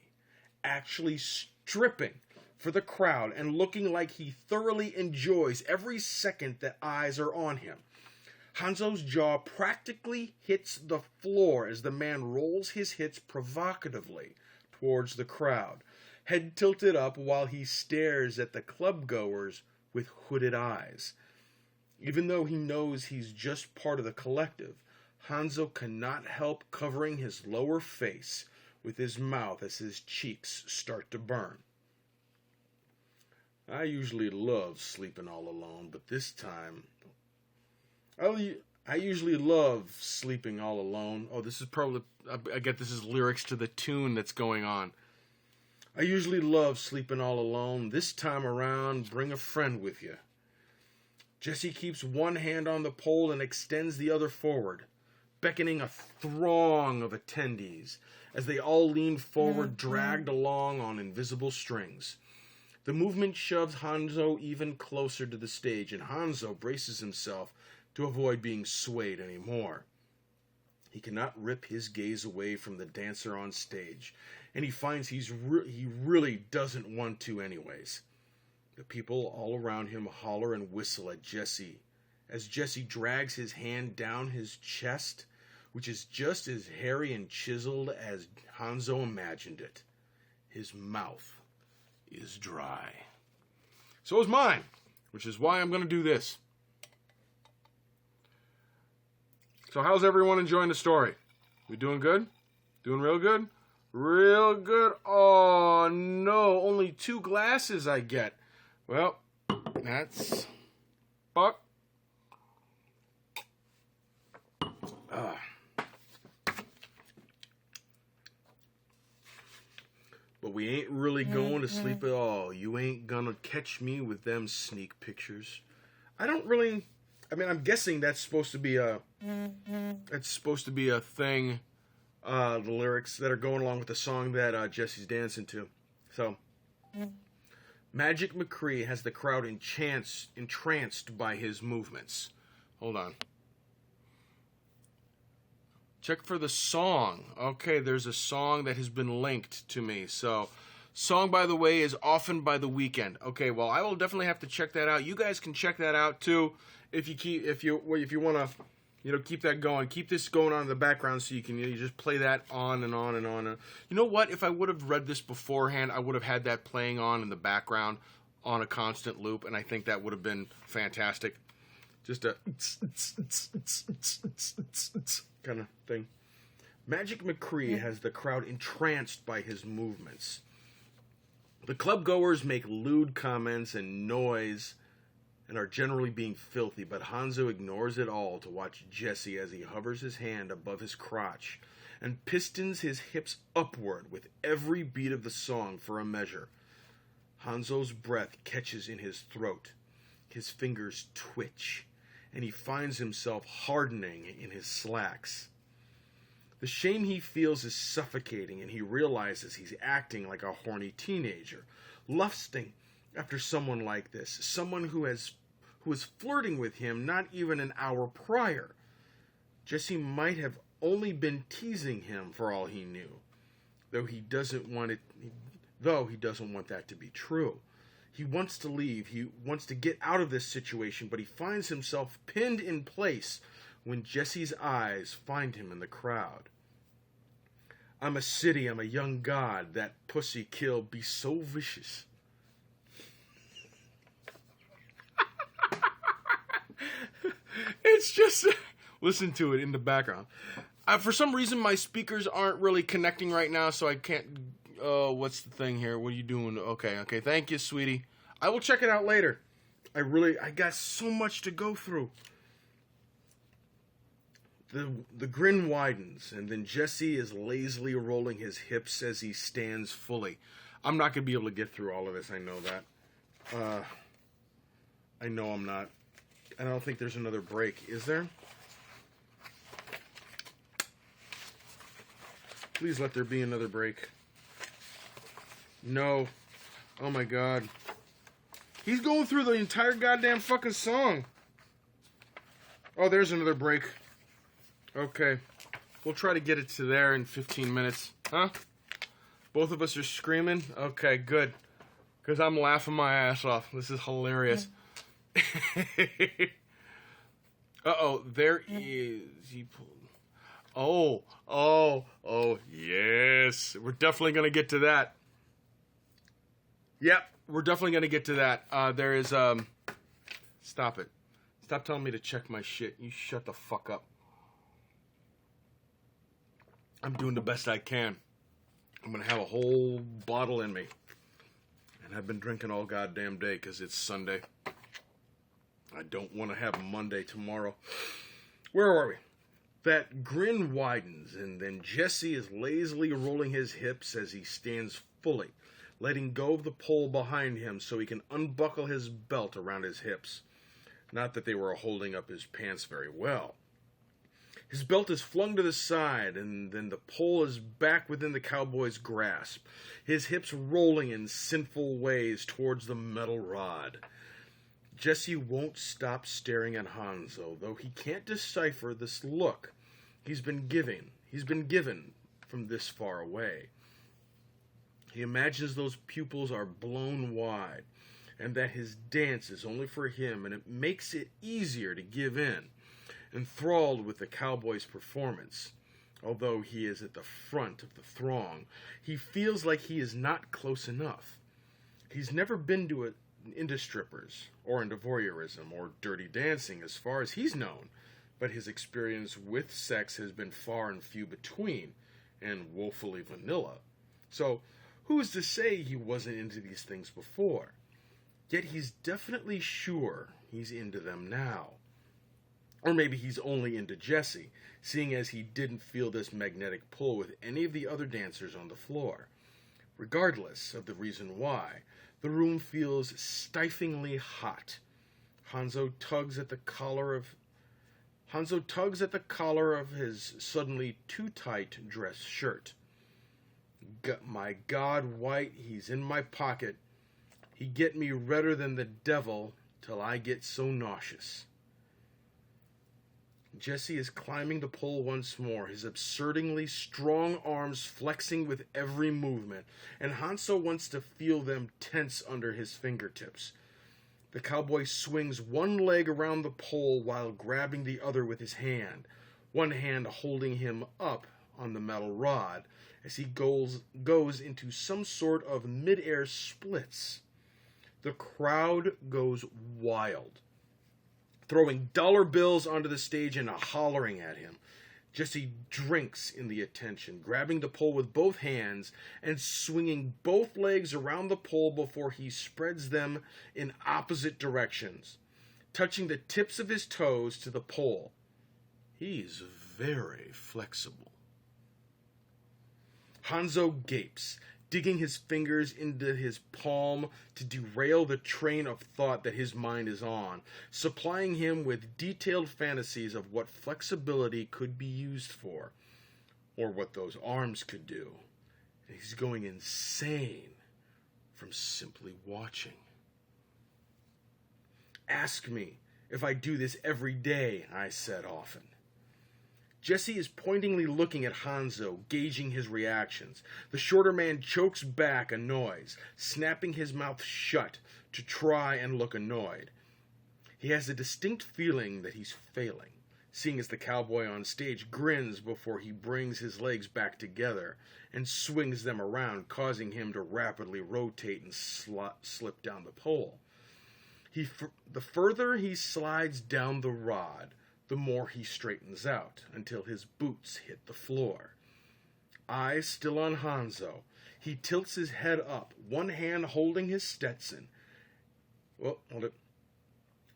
actually stripping for the crowd and looking like he thoroughly enjoys every second that eyes are on him. Hanzo's jaw practically hits the floor as the man rolls his hips provocatively towards the crowd, head tilted up while he stares at the club-goers with hooded eyes. Even though he knows he's just part of the collective, Hanzo cannot help covering his lower face with his mouth as his cheeks start to burn. I usually love sleeping all alone, but this time, I usually love sleeping all alone. Oh, this is probably, I get this is lyrics to the tune that's going on. I usually love sleeping all alone. This time around, bring a friend with you. Jesse keeps one hand on the pole and extends the other forward, beckoning a throng of attendees as they all lean forward, dragged along on invisible strings. The movement shoves Hanzo even closer to the stage, and Hanzo braces himself to avoid being swayed anymore. He cannot rip his gaze away from the dancer on stage, and he finds he really doesn't want to anyways. The people all around him holler and whistle at Jesse as Jesse drags his hand down his chest, which is just as hairy and chiseled as Hanzo imagined it. His mouth is dry. So is mine, which is why I'm going to do this. So how's everyone enjoying the story? We doing good? Doing real good? Real good? Oh, no. Only 2 glasses I get. Well, that's... Fuck. But we ain't really going to sleep at all. You ain't gonna catch me with them sneak pictures. I don't really... I mean, I'm guessing that's supposed to be a... That's supposed to be a thing, the lyrics that are going along with the song that Jesse's dancing to. So, Magic Mccree has the crowd entranced by his movements. Hold on. Check for the song. Okay, there's a song that has been linked to me. So, Song, by the way, is Often by The Weekend. Okay, well, I will definitely have to check that out. You guys can check that out too if you want to, keep that going. Keep this going on in the background so you can you just play that on and on and on. You know what? If I would have read this beforehand, I would have had that playing on in the background on a constant loop, and I think that would have been fantastic. Just a kind of thing. Magic Mccree has the crowd entranced by his movements. The club goers make lewd comments and noise and are generally being filthy, but Hanzo ignores it all to watch Jesse as he hovers his hand above his crotch and pistons his hips upward with every beat of the song for a measure. Hanzo's breath catches in his throat. His fingers twitch, and he finds himself hardening in his slacks. The shame he feels is suffocating, and he realizes he's acting like a horny teenager, lusting after someone like this, someone who was flirting with him not even an hour prior. Jesse might have only been teasing him for all he knew, though he doesn't want that to be true. He wants to leave. He wants to get out of this situation, but he finds himself pinned in place when Jesse's eyes find him in the crowd. I'm a city, I'm a young god, that pussy kill be so vicious. It's just, listen to it in the background. For some reason, my speakers aren't really connecting right now, so I can't, what's the thing here? What are you doing? Okay, thank you, sweetie. I will check it out later. I got so much to go through. The grin widens, and then Jesse is lazily rolling his hips as he stands fully. I'm not going to be able to get through all of this, I know that. I know I'm not. I don't think there's another break, is there? Please let there be another break. No. Oh my god. He's going through the entire goddamn fucking song. Oh, there's another break. Okay. We'll try to get it to there in 15 minutes. Huh? Both of us are screaming? Okay, good. Because I'm laughing my ass off. This is hilarious. Uh-oh, there is... Oh, yes. We're definitely going to get to that. Yep, we're definitely going to get to that. There is, Stop it. Stop telling me to check my shit. You shut the fuck up. I'm doing the best I can. I'm going to have a whole bottle in me. And I've been drinking all goddamn day because it's Sunday. I don't want to have Monday tomorrow. Where are we? That grin widens, and then Jesse is lazily rolling his hips as he stands fully, letting go of the pole behind him so he can unbuckle his belt around his hips. Not that they were holding up his pants very well. His belt is flung to the side, and then the pole is back within the cowboy's grasp, his hips rolling in sinful ways towards the metal rod. Jesse won't stop staring at Hanzo, though he can't decipher this look he's been given from this far away. He imagines those pupils are blown wide, and that his dance is only for him, and it makes it easier to give in, enthralled with the cowboy's performance. Although he is at the front of the throng, he feels like he is not close enough. He's never been into strippers, or into voyeurism, or dirty dancing, as far as he's known, but his experience with sex has been far and few between, and woefully vanilla. So, who is to say he wasn't into these things before? Yet he's definitely sure he's into them now. Or maybe he's only into Jesse, seeing as he didn't feel this magnetic pull with any of the other dancers on the floor. Regardless of the reason why, the room feels stiflingly hot. Hanzo tugs at the collar of his suddenly too tight dress shirt. My God, White, he's in my pocket. He get me redder than the devil till I get so nauseous. Jesse is climbing the pole once more, his absurdly strong arms flexing with every movement, and Hanzo wants to feel them tense under his fingertips. The cowboy swings one leg around the pole while grabbing the other with his hand, one hand holding him up on the metal rod as he goes into some sort of mid-air splits. The crowd goes wild, throwing dollar bills onto the stage and hollering at him. Jesse drinks in the attention, grabbing the pole with both hands and swinging both legs around the pole before he spreads them in opposite directions, touching the tips of his toes to the pole. He's very flexible. Hanzo gapes, digging his fingers into his palm to derail the train of thought that his mind is on, supplying him with detailed fantasies of what flexibility could be used for, or what those arms could do. And he's going insane from simply watching. Ask me if I do this every day, I said often. Jesse is pointingly looking at Hanzo, gauging his reactions. The shorter man chokes back a noise, snapping his mouth shut to try and look annoyed. He has a distinct feeling that he's failing, seeing as the cowboy on stage grins before he brings his legs back together and swings them around, causing him to rapidly rotate and slip down the pole. The further he slides down the rod, the more he straightens out, until his boots hit the floor. Eyes still on Hanzo, he tilts his head up, one hand holding his Stetson.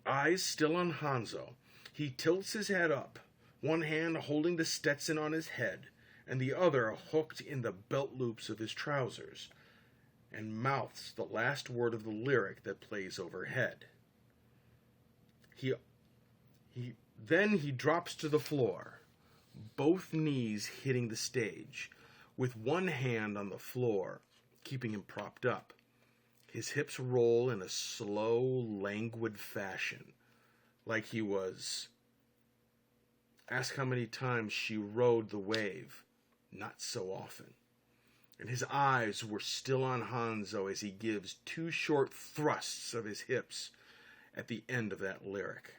Eyes still on Hanzo, he tilts his head up, one hand holding the Stetson on his head, and the other hooked in the belt loops of his trousers, and mouths the last word of the lyric that plays overhead. Then he drops to the floor, both knees hitting the stage, with one hand on the floor, keeping him propped up. His hips roll in a slow, languid fashion, like he was. Ask how many times she rode the wave. Not so often. And his eyes were still on Hanzo as he gives two short thrusts of his hips at the end of that lyric.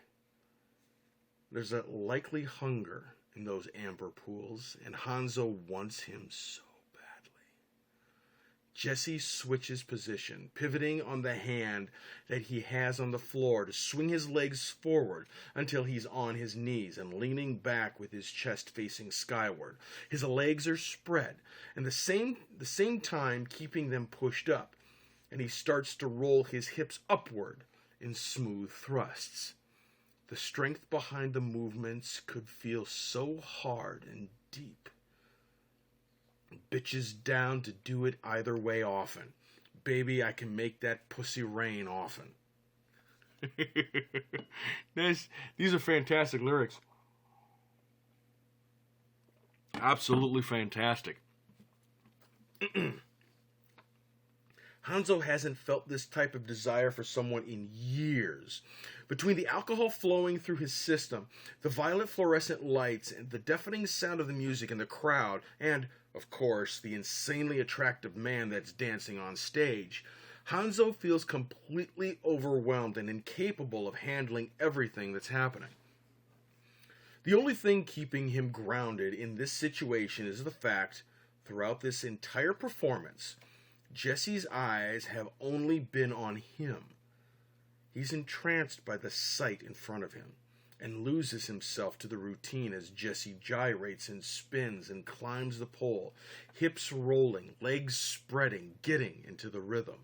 There's a likely hunger in those amber pools, and Hanzo wants him so badly. Jesse switches position, pivoting on the hand that he has on the floor to swing his legs forward until he's on his knees and leaning back with his chest facing skyward. His legs are spread, and the same time keeping them pushed up, and he starts to roll his hips upward in smooth thrusts. The strength behind the movements could feel so hard and deep. Bitches down to do it either way often. Baby, I can make that pussy rain often. These are fantastic lyrics. Absolutely fantastic. Hanzo hasn't felt this type of desire for someone in years. Between the alcohol flowing through his system, the violet fluorescent lights, and the deafening sound of the music in the crowd, and, of course, the insanely attractive man that's dancing on stage, Hanzo feels completely overwhelmed and incapable of handling everything that's happening. The only thing keeping him grounded in this situation is the fact, throughout this entire performance, Jesse's eyes have only been on him. He's entranced by the sight in front of him and loses himself to the routine as Jesse gyrates and spins and climbs the pole, hips rolling, legs spreading, getting into the rhythm.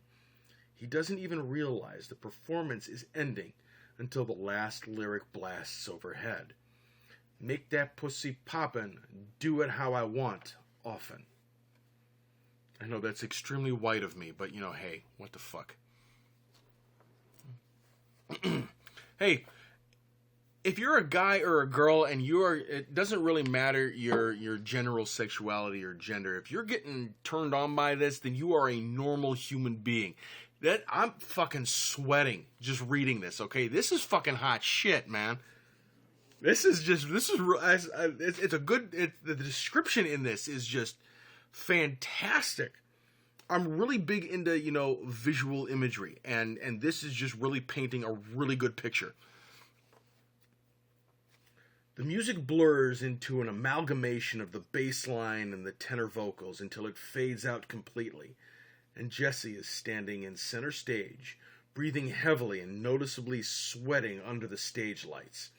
He doesn't even realize the performance is ending until the last lyric blasts overhead. Make that pussy poppin', do it how I want, often. I know that's extremely white of me, but, hey, what the fuck. Hey, if you're a guy or a girl and it doesn't really matter your general sexuality or gender. If you're getting turned on by this, then you are a normal human being. I'm fucking sweating just reading this, okay? This is fucking hot shit, man. It's a good. The description in this is just fantastic. I'm really big into visual imagery, and this is just really painting a really good picture. The music blurs into an amalgamation of the bass line and the tenor vocals until it fades out completely, and Jesse is standing in center stage, breathing heavily and noticeably sweating under the stage lights.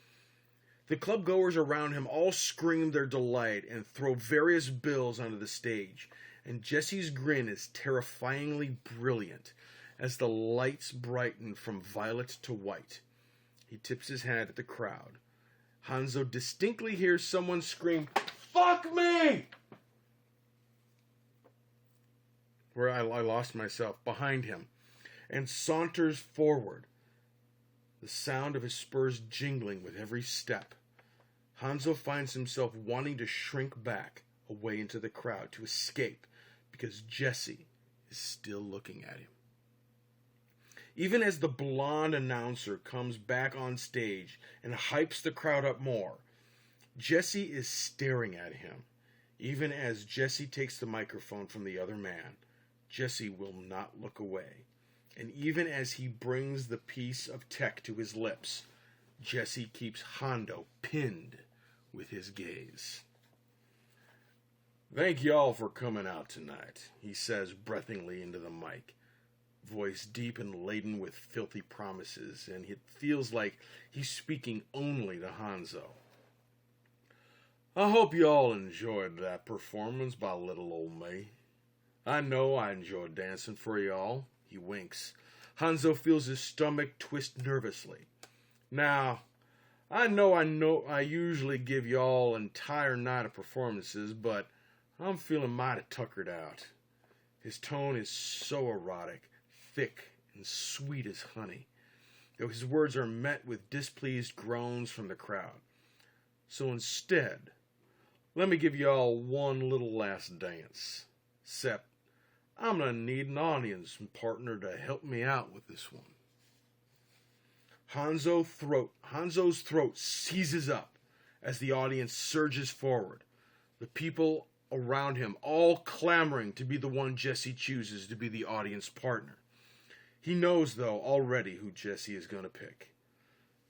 The club goers around him all scream their delight and throw various bills onto the stage, and Jesse's grin is terrifyingly brilliant as the lights brighten from violet to white. He tips his hat at the crowd. Hanzo distinctly hears someone scream, "Fuck me!" Where I lost myself, behind him, and saunters forward, the sound of his spurs jingling with every step. Hanzo finds himself wanting to shrink back away into the crowd to escape because Jesse is still looking at him. Even as the blonde announcer comes back on stage and hypes the crowd up more, Jesse is staring at him. Even as Jesse takes the microphone from the other man, Jesse will not look away. And even as he brings the piece of tech to his lips, Jesse keeps Hondo pinned with his gaze. "Thank y'all for coming out tonight," he says breathingly into the mic, voice deep and laden with filthy promises, and it feels like he's speaking only to Hanzo. "I hope y'all enjoyed that performance by little old me. I know I enjoyed dancing for y'all." He winks. Hanzo feels his stomach twist nervously. "Now, I know I usually give y'all an entire night of performances, but I'm feeling mighty tuckered out." His tone is so erotic, thick and sweet as honey, though his words are met with displeased groans from the crowd. "So instead, let me give y'all one little last dance. 'Cept I'm gonna need an audience partner to help me out with this one." Hanzo's throat seizes up as the audience surges forward, the people around him all clamoring to be the one Jesse chooses to be the audience partner. He knows, though, already who Jesse is going to pick.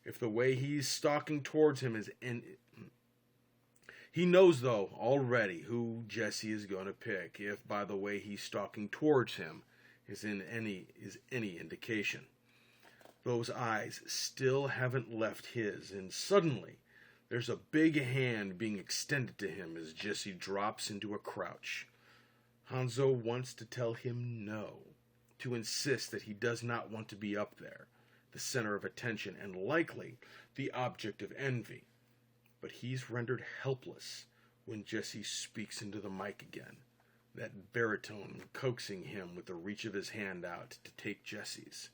If the way he's stalking towards him is He knows, though, already who Jesse is going to pick, if by the way he's stalking towards him is any indication. Those eyes still haven't left his, and suddenly there's a big hand being extended to him as Jesse drops into a crouch. Hanzo wants to tell him no, to insist that he does not want to be up there, the center of attention and likely the object of envy. But he's rendered helpless when Jesse speaks into the mic again, that baritone coaxing him with the reach of his hand out to take Jesse's.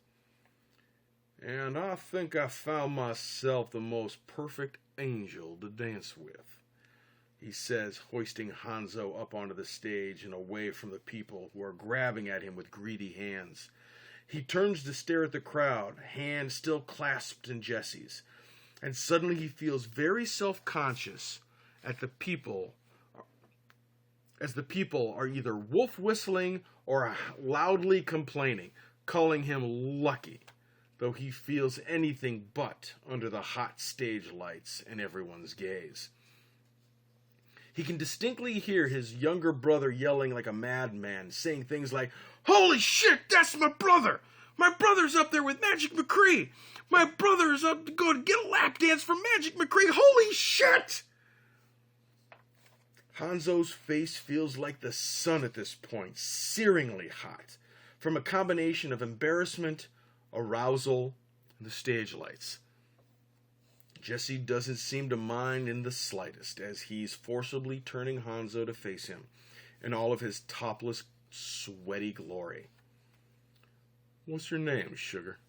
"And I think I found myself the most perfect angel to dance with," he says, hoisting Hanzo up onto the stage and away from the people who are grabbing at him with greedy hands. He turns to stare at the crowd, hand still clasped in Jesse's, and suddenly he feels very self-conscious as the people are either wolf whistling or loudly complaining, calling him lucky, though he feels anything but under the hot stage lights and everyone's gaze. He can distinctly hear his younger brother yelling like a madman, saying things like, "Holy shit, that's my brother! My brother's up there with Magic Mccree! My brother is up to go to get a lap dance from Magic Mccree! Holy shit!" Hanzo's face feels like the sun at this point, searingly hot, from a combination of embarrassment, arousal, and the stage lights. Jesse doesn't seem to mind in the slightest as he's forcibly turning Hanzo to face him in all of his topless, sweaty glory. "What's your name, sugar?"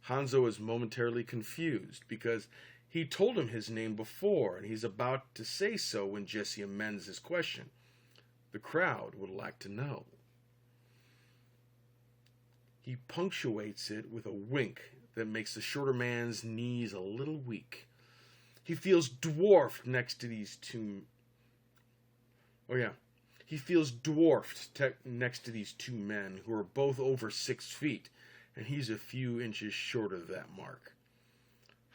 Hanzo is momentarily confused because he told him his name before and he's about to say so when Jesse amends his question. The crowd would like to know. He punctuates it with a wink that makes the shorter man's knees a little weak. He feels dwarfed next to these two... Oh, yeah. He feels dwarfed next to these two men who are both over 6 feet, and he's a few inches short of that mark.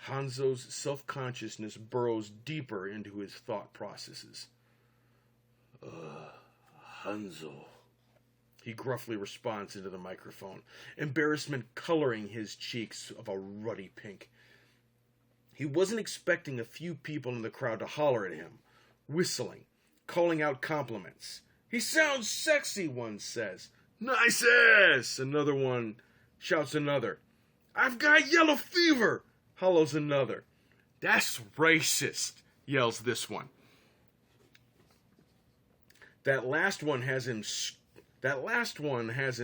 Hanzo's self-consciousness burrows deeper into his thought processes. Hanzo, he gruffly responds into the microphone, embarrassment coloring his cheeks of a ruddy pink. He wasn't expecting a few people in the crowd to holler at him, whistling, calling out compliments. "He sounds sexy," one says. "Nice ass," another one shouts another. "I've got yellow fever," hollows another. "That's racist," yells this one. That last one has him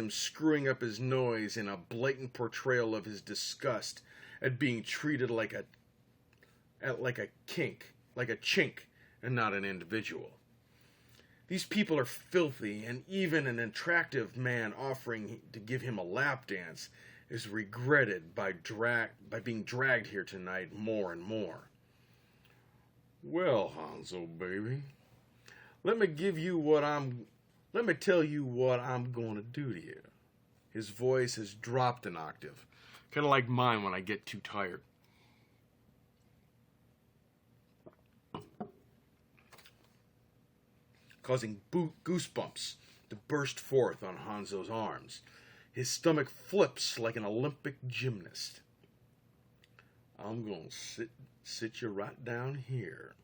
screwing up his nose in a blatant portrayal of his disgust at being treated like a chink, and not an individual. These people are filthy, and even an attractive man offering to give him a lap dance is regretted by being dragged here tonight more and more. "Well, Hanzo, baby, let me tell you what I'm going to do to you." His voice has dropped an octave, kind of like mine when I get too tired. Causing goosebumps to burst forth on Hanzo's arms. His stomach flips like an Olympic gymnast. "I'm going to sit you right down here."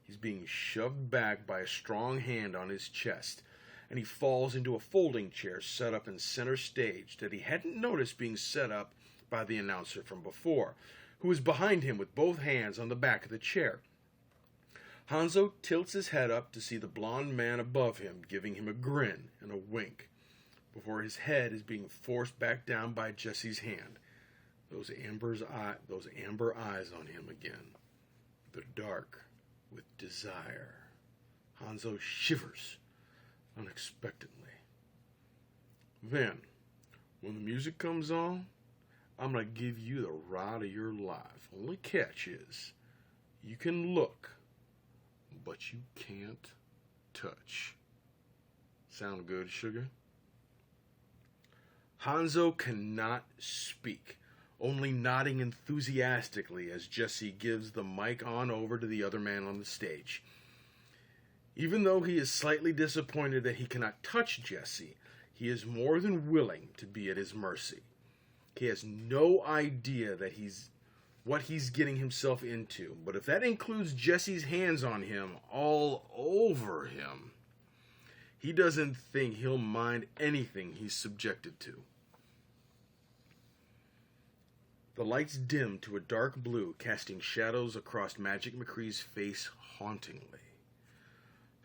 He's being shoved back by a strong hand on his chest, and he falls into a folding chair set up in center stage that he hadn't noticed being set up by the announcer from before, who was behind him with both hands on the back of the chair. Hanzo tilts his head up to see the blond man above him, giving him a grin and a wink, before his head is being forced back down by Jesse's hand. Those amber eyes on him again. They're dark with desire. Hanzo shivers unexpectedly. Then, when the music comes on, I'm going to give you the ride of your life. Only catch is, you can look, but you can't touch. Sound good, sugar? Hanzo cannot speak, only nodding enthusiastically as Jesse gives the mic on over to the other man on the stage. Even though he is slightly disappointed that he cannot touch Jesse, he is more than willing to be at his mercy. He has no idea what he's getting himself into, but if that includes Jesse's hands on him, all over him, he doesn't think he'll mind anything he's subjected to. The lights dim to a dark blue, casting shadows across Mccree's face hauntingly.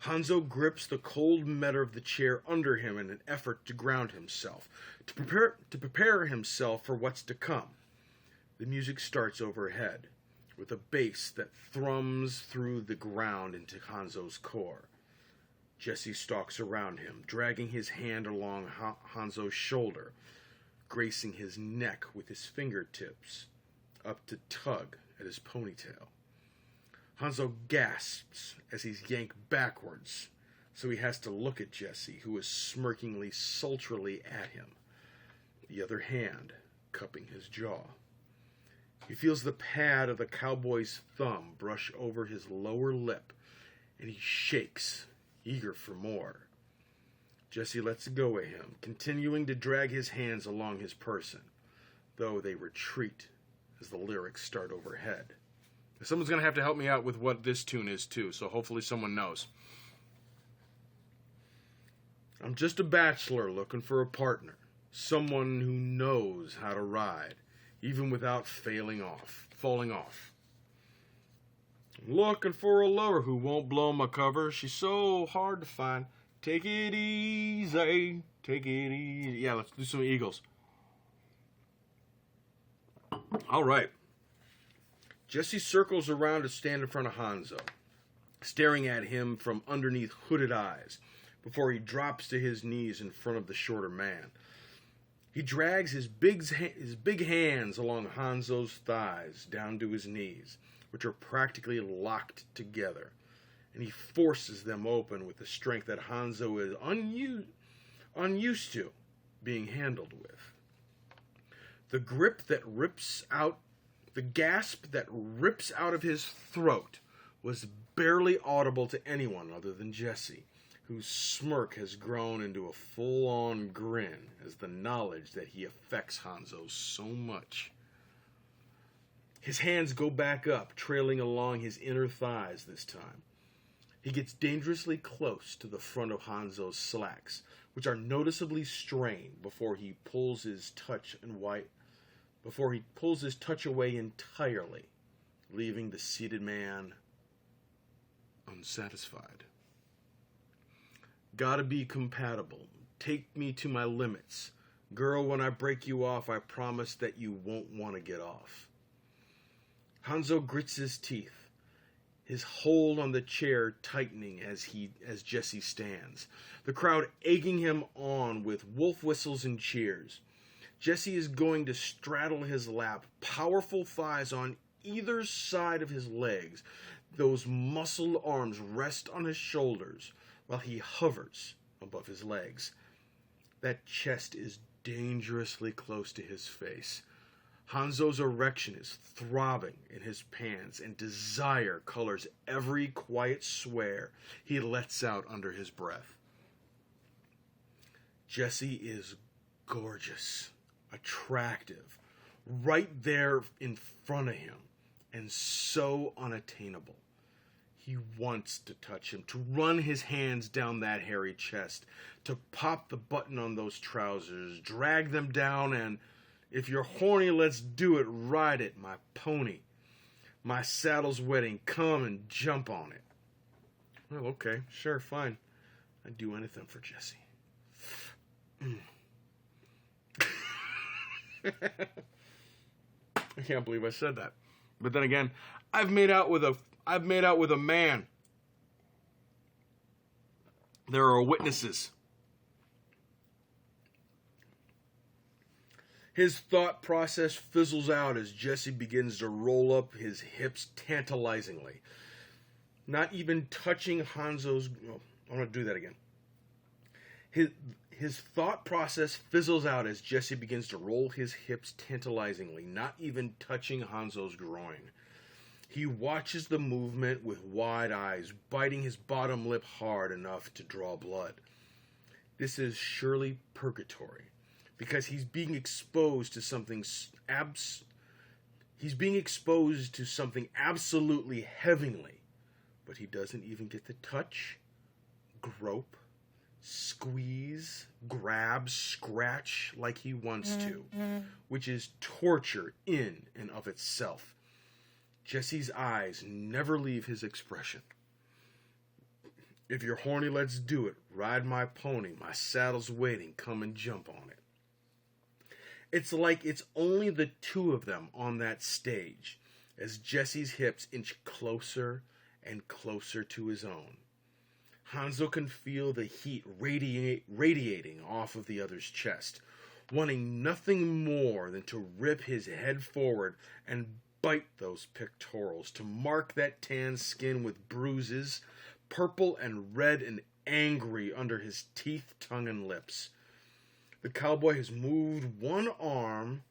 Hanzo grips the cold metal of the chair under him in an effort to ground himself, to prepare himself for what's to come. The music starts overhead, with a bass that thrums through the ground into Hanzo's core. Jesse stalks around him, dragging his hand along Hanzo's shoulder, gracing his neck with his fingertips, up to tug at his ponytail. Hanzo gasps as he's yanked backwards, so he has to look at Jesse, who is smirkingly sultrily at him, the other hand cupping his jaw. He feels the pad of the cowboy's thumb brush over his lower lip, and he shakes, eager for more. Jesse lets go of him, continuing to drag his hands along his person, though they retreat as the lyrics start overhead. Someone's going to have to help me out with what this tune is, too, so hopefully someone knows. I'm just a bachelor looking for a partner, someone who knows how to ride, even without falling off. Looking for a lover who won't blow my cover. She's so hard to find. Take it easy. Take it easy. Yeah, let's do some Eagles. All right. Jesse circles around to stand in front of Hanzo, staring at him from underneath hooded eyes, before he drops to his knees in front of the shorter man. He drags his big hands along Hanzo's thighs down to his knees, which are practically locked together, and he forces them open with the strength that Hanzo is unused to being handled with. The gasp that rips out of his throat was barely audible to anyone other than Jesse, whose smirk has grown into a full-on grin as the knowledge that he affects Hanzo so much. His hands go back up, trailing along his inner thighs this time. He gets dangerously close to the front of Hanzo's slacks, which are noticeably strained before he pulls his touch away entirely, leaving the seated man unsatisfied. Gotta be compatible. Take me to my limits. Girl, when I break you off, I promise that you won't want to get off. Hanzo grits his teeth, his hold on the chair tightening as Jesse stands, the crowd egging him on with wolf whistles and cheers. Jesse is going to straddle his lap, powerful thighs on either side of his legs. Those muscled arms rest on his shoulders while he hovers above his legs. That chest is dangerously close to his face. Hanzo's erection is throbbing in his pants, and desire colors every quiet swear he lets out under his breath. Jesse is gorgeous, attractive, right there in front of him, and so unattainable. He wants to touch him, to run his hands down that hairy chest, to pop the button on those trousers, drag them down, and if you're horny, let's do it, ride it, my pony. My saddle's wetting, come and jump on it. Well, okay, sure, fine. I'd do anything for Jesse. I can't believe I said that. But then again, I've made out with a man. There are witnesses. His thought process fizzles out as Jesse begins to roll up his hips tantalizingly. Not even touching Hanzo's... Oh, I'm going to do that again. His thought process fizzles out as Jesse begins to roll his hips tantalizingly, not even touching Hanzo's groin. He watches the movement with wide eyes, biting his bottom lip hard enough to draw blood. This is surely purgatory, because he's being exposed to something absolutely heavenly, but he doesn't even get to touch, grope, squeeze, grab, scratch like he wants to, which is torture in and of itself. Jesse's eyes never leave his expression. If you're horny, let's do it. Ride my pony. My saddle's waiting. Come and jump on it. It's like it's only the two of them on that stage as Jesse's hips inch closer and closer to his own. Hanzo can feel the heat radiating off of the other's chest, wanting nothing more than to rip his head forward and bite those pectorals, to mark that tan skin with bruises, purple and red and angry under his teeth, tongue, and lips. The cowboy has moved one arm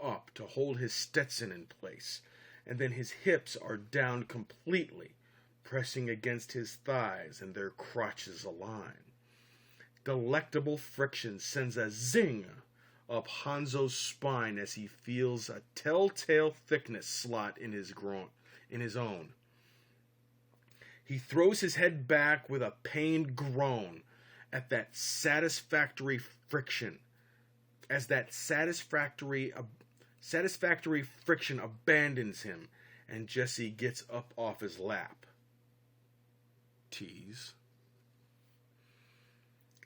up to hold his Stetson in place, and then his hips are down completely, pressing against his thighs and their crotches align. Delectable friction sends a zing up Hanzo's spine as he feels a telltale thickness slot in his own. He throws his head back with a pained groan at that satisfactory friction, as that satisfactory friction abandons him, and Jesse gets up off his lap. Tease.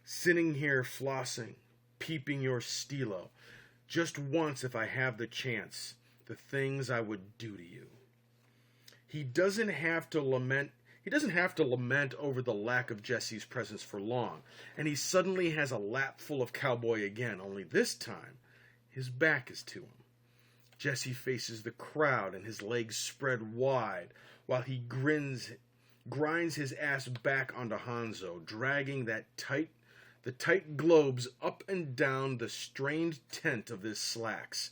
Sitting here flossing, peeping your stilo, just once if I have the chance, the things I would do to you. He doesn't have to lament over the lack of Jesse's presence for long, and he suddenly has a lap full of cowboy again, only this time his back is to him. Jesse faces the crowd and his legs spread wide while he grinds his ass back onto Hanzo, dragging the tight globes up and down the strained tent of his slacks.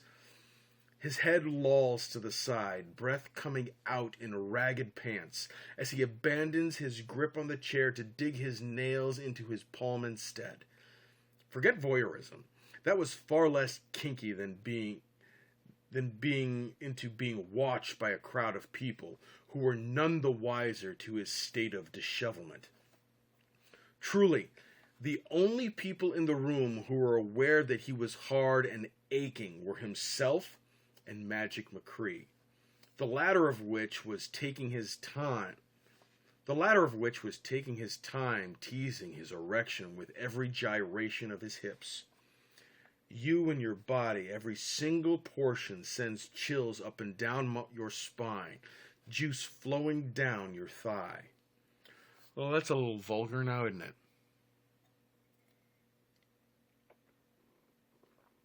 His head lolls to the side, breath coming out in ragged pants, as he abandons his grip on the chair to dig his nails into his palm instead. Forget voyeurism. That was far less kinky than being watched by a crowd of people who were none the wiser to his state of dishevelment. Truly, the only people in the room who were aware that he was hard and aching were himself and Magic Mccree, the latter of which was taking his time teasing his erection with every gyration of his hips. You and your body, every single portion sends chills up and down your spine, juice flowing down your thigh. Well, that's a little vulgar now, isn't it?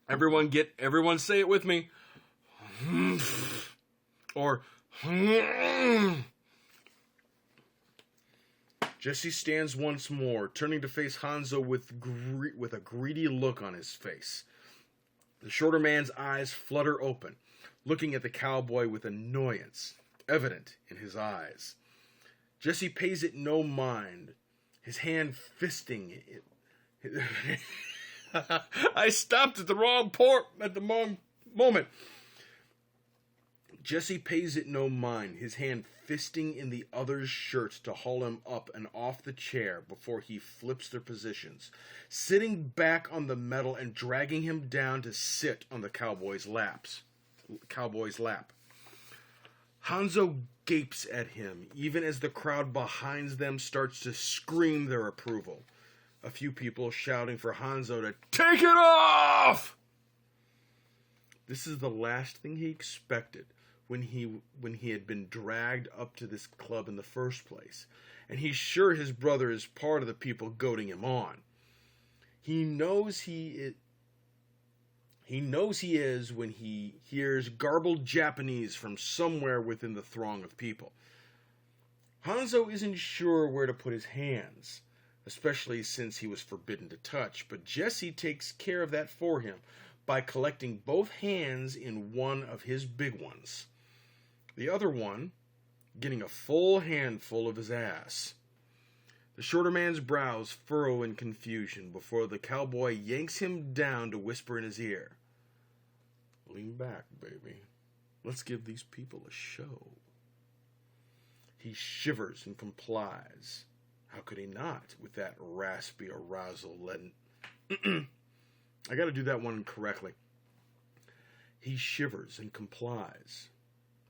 Everyone say it with me. Or Jesse stands once more, turning to face Hanzo with a greedy look on his face. The shorter man's eyes flutter open, looking at the cowboy with annoyance evident in his eyes. Jesse pays it no mind, his hand fisting it. I stopped at the wrong moment. Jesse pays it no mind, his hand fisting in the other's shirt to haul him up and off the chair before he flips their positions, sitting back on the metal and dragging him down to sit on the cowboy's lap. Hanzo gapes at him, even as the crowd behind them starts to scream their approval. A few people shouting for Hanzo to take it off! This is the last thing he expected when he had been dragged up to this club in the first place, and he's sure his brother is part of the people goading him on. He knows he is when he hears garbled Japanese from somewhere within the throng of people. Hanzo isn't sure where to put his hands, especially since he was forbidden to touch, but Jesse takes care of that for him by collecting both hands in one of his big ones, the other one getting a full handful of his ass. The shorter man's brows furrow in confusion before the cowboy yanks him down to whisper in his ear, "Lean back, baby. Let's give these people a show." He shivers and complies. How could he not, with that raspy arousal leaden? I gotta do that one correctly. He shivers and complies.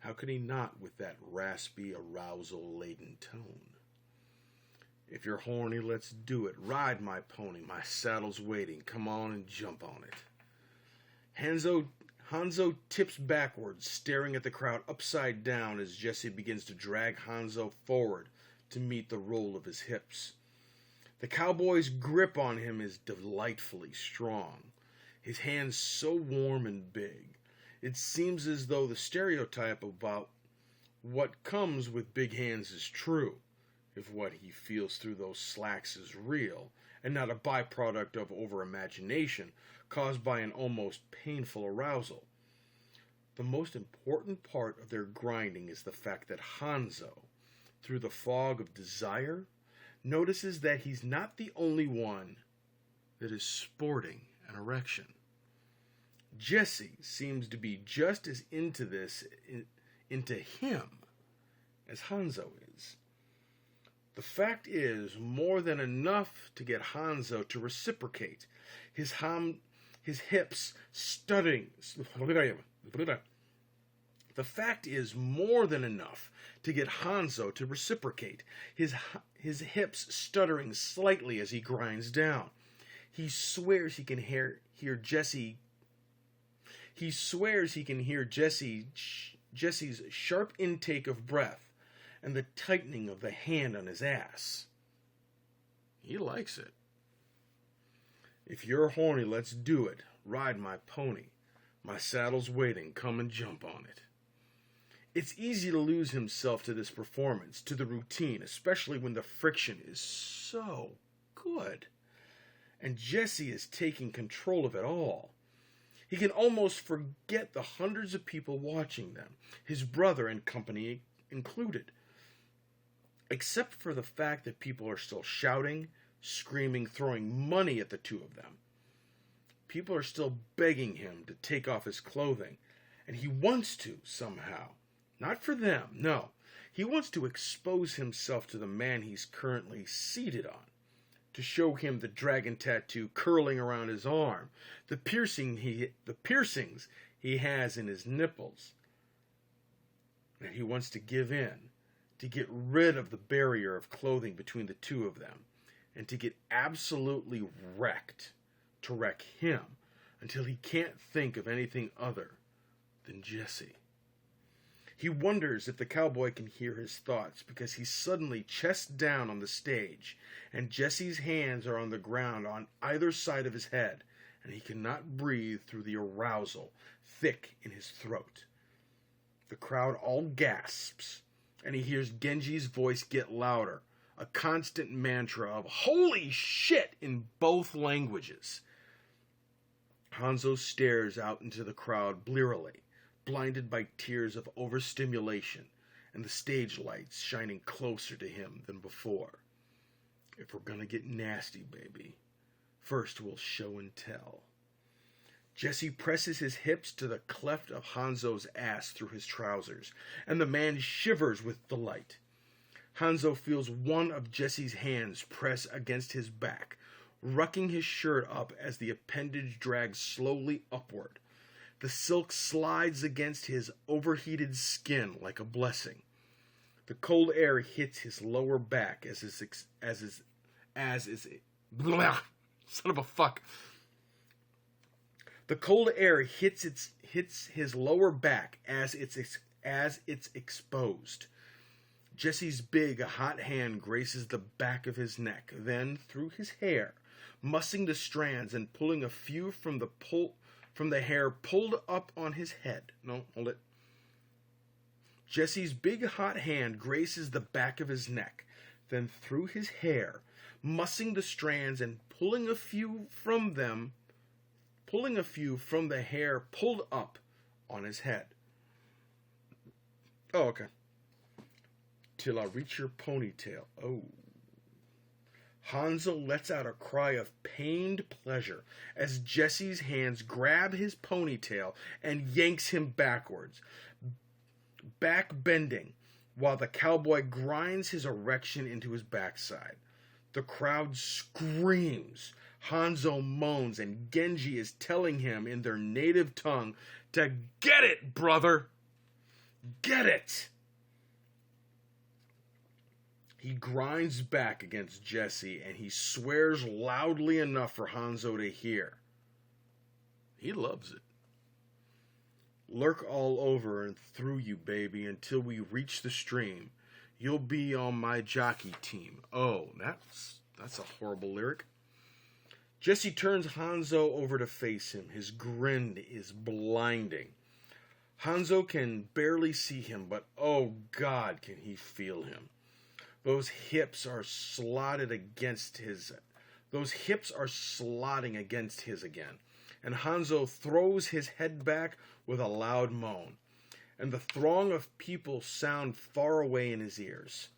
How could he not with that raspy, arousal-laden tone? If you're horny, let's do it. Ride my pony. My saddle's waiting. Come on and jump on it. Hanzo tips backwards, staring at the crowd upside down as Jesse begins to drag Hanzo forward to meet the roll of his hips. The cowboy's grip on him is delightfully strong, his hands so warm and big. It seems as though the stereotype about what comes with big hands is true, if what he feels through those slacks is real, and not a byproduct of over-imagination caused by an almost painful arousal. The most important part of their grinding is the fact that Hanzo, through the fog of desire, notices that he's not the only one that is sporting an erection. Jesse seems to be just as into him as Hanzo is. The fact is more than enough to get Hanzo to reciprocate, his hips stuttering. The fact is more than enough to get Hanzo to reciprocate, his hips stuttering slightly as he grinds down. He swears he can hear Jesse. He swears he can hear Jesse's sharp intake of breath and the tightening of the hand on his ass. He likes it. If you're horny, let's do it. Ride my pony. My saddle's waiting. Come and jump on it. It's easy to lose himself to this performance, to the routine, especially when the friction is so good. And Jesse is taking control of it all. He can almost forget the hundreds of people watching them, his brother and company included. Except for the fact that people are still shouting, screaming, throwing money at the two of them. People are still begging him to take off his clothing, and he wants to somehow. Not for them, no. He wants to expose himself to the man he's currently seated on, to show him the dragon tattoo curling around his arm, the piercings he has in his nipples. And he wants to give in, to get rid of the barrier of clothing between the two of them, and to get absolutely wrecked, to wreck him, until he can't think of anything other than Jesse. He wonders if the cowboy can hear his thoughts, because he's suddenly chest down on the stage, and Jesse's hands are on the ground on either side of his head, and he cannot breathe through the arousal thick in his throat. The crowd all gasps, and he hears Genji's voice get louder, a constant mantra of "holy shit" in both languages. Hanzo stares out into the crowd blearily, blinded by tears of overstimulation and the stage lights shining closer to him than before. If we're gonna get nasty, baby, first we'll show and tell. Jesse presses his hips to the cleft of Hanzo's ass through his trousers, and the man shivers with delight. Hanzo feels one of Jesse's hands press against his back, rucking his shirt up as the appendage drags slowly upward. The silk slides against his overheated skin like a blessing. The cold air hits his lower back as son of a fuck. The cold air hits his lower back as it's exposed. Jesse's big, hot hand graces the back of his neck, then through his hair, mussing the strands and pulling a few from the hair pulled up on his head. No, hold it. Jesse's big hot hand graces the back of his neck, then through his hair, mussing the strands and pulling a few from the hair pulled up on his head. Oh, okay. Till I reach your ponytail. Oh. Hanzo lets out a cry of pained pleasure as Jesse's hands grab his ponytail and yanks him backwards, back bending, while the cowboy grinds his erection into his backside. The crowd screams, Hanzo moans, and Genji is telling him in their native tongue to get it, brother! Get it! He grinds back against Jesse, and he swears loudly enough for Hanzo to hear. He loves it. Lurk all over and through you, baby, until we reach the stream. You'll be on my jockey team. Oh, that's a horrible lyric. Jesse turns Hanzo over to face him. His grin is blinding. Hanzo can barely see him, but oh God, can he feel him. Those hips are slotting against his again. And Hanzo throws his head back with a loud moan. And the throng of people sound far away in his ears.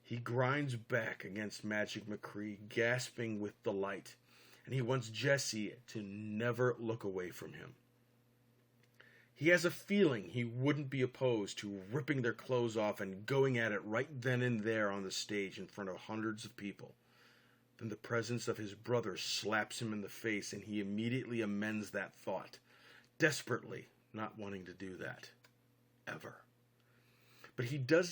He grinds back against Magic Mccree, gasping with delight. And he wants Jesse to never look away from him. He has a feeling he wouldn't be opposed to ripping their clothes off and going at it right then and there on the stage in front of hundreds of people. Then the presence of his brother slaps him in the face, and he immediately amends that thought, desperately not wanting to do that. Ever. But he does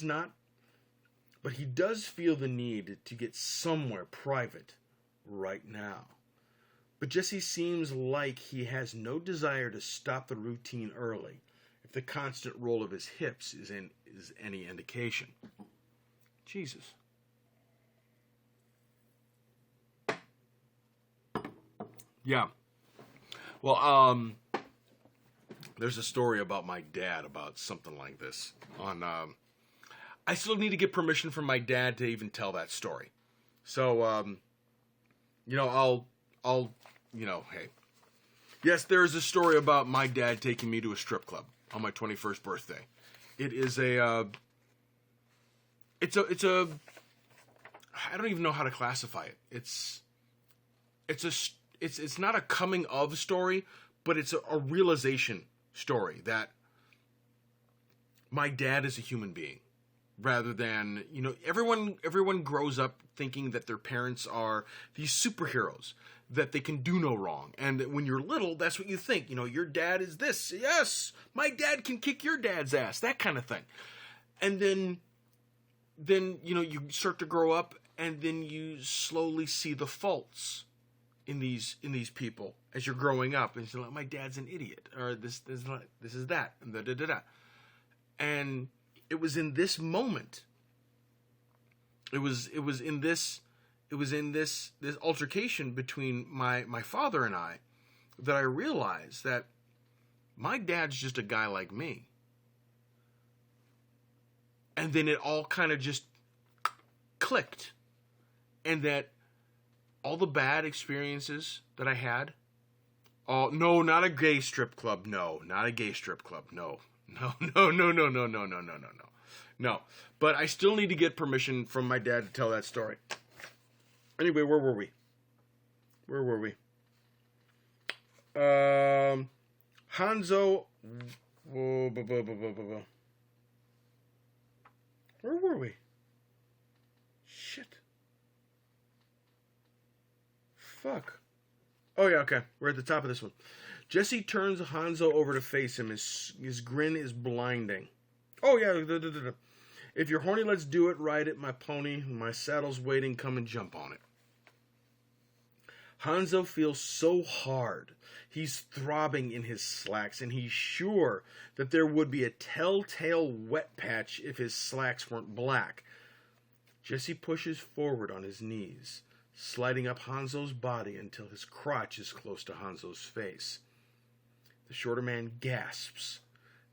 feel the need to get somewhere private right now. But Jesse seems like he has no desire to stop the routine early, if the constant roll of his hips is any indication. Jesus. Yeah. Well, there's a story about my dad about something like this. I still need to get permission from my dad to even tell that story. So, I'll, hey. Yes, there is a story about my dad taking me to a strip club on my 21st birthday. It is I don't even know how to classify it. It's not a coming of story, but it's a realization story that my dad is a human being. Rather than, everyone grows up thinking that their parents are these superheroes, that they can do no wrong. And when you're little, that's what you think. Your dad is this. Yes, my dad can kick your dad's ass. That kind of thing. And then you start to grow up, and then you slowly see the faults in these people as you're growing up. And you're like, my dad's an idiot, or this is that, and da. And it was in this moment. It was in this altercation between my father and I that I realized that my dad's just a guy like me. And then it all kind of just clicked. And that all the bad experiences that I had, no, not a gay strip club. No, not a gay strip club. No. No. But I still need to get permission from my dad to tell that story. Anyway, where were we? Hanzo. Where were we? Shit. Fuck. Oh yeah, okay. We're at the top of this one. Jesse turns Hanzo over to face him. His grin is blinding. Oh, yeah. If you're horny, let's do it. Ride it, my pony. My saddle's waiting. Come and jump on it. Hanzo feels so hard. He's throbbing in his slacks, and he's sure that there would be a telltale wet patch if his slacks weren't black. Jesse pushes forward on his knees, sliding up Hanzo's body until his crotch is close to Hanzo's face. The shorter man gasps,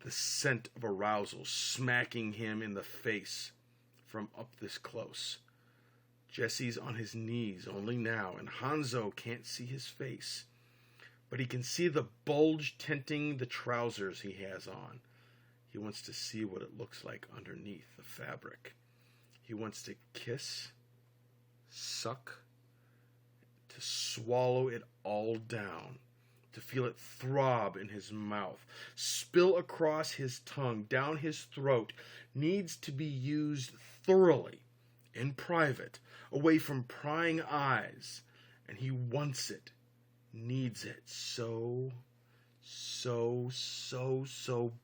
the scent of arousal smacking him in the face from up this close. Jesse's on his knees only now, and Hanzo can't see his face, but he can see the bulge tinting the trousers he has on. He wants to see what it looks like underneath the fabric. He wants to kiss, suck, to swallow it all down, to feel it throb in his mouth, spill across his tongue, down his throat, needs to be used thoroughly, in private, away from prying eyes, and he wants it, needs it so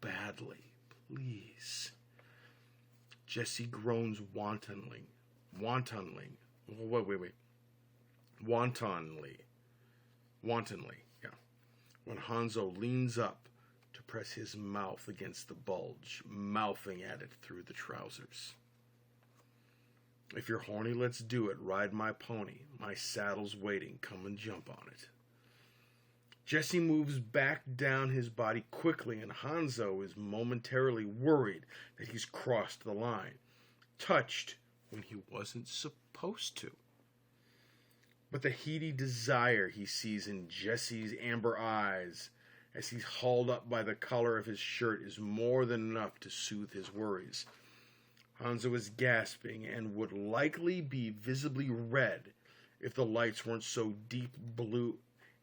badly. Please. Jesse groans wantonly. Wantonly, yeah. When Hanzo leans up to press his mouth against the bulge, mouthing at it through the trousers. If you're horny, let's do it. Ride my pony. My saddle's waiting. Come and jump on it. Jesse moves back down his body quickly, and Hanzo is momentarily worried that he's crossed the line, touched when he wasn't supposed to. But the heady desire he sees in Jesse's amber eyes as he's hauled up by the collar of his shirt is more than enough to soothe his worries. Hanzo is gasping and would likely be visibly red if the lights weren't so deep blue,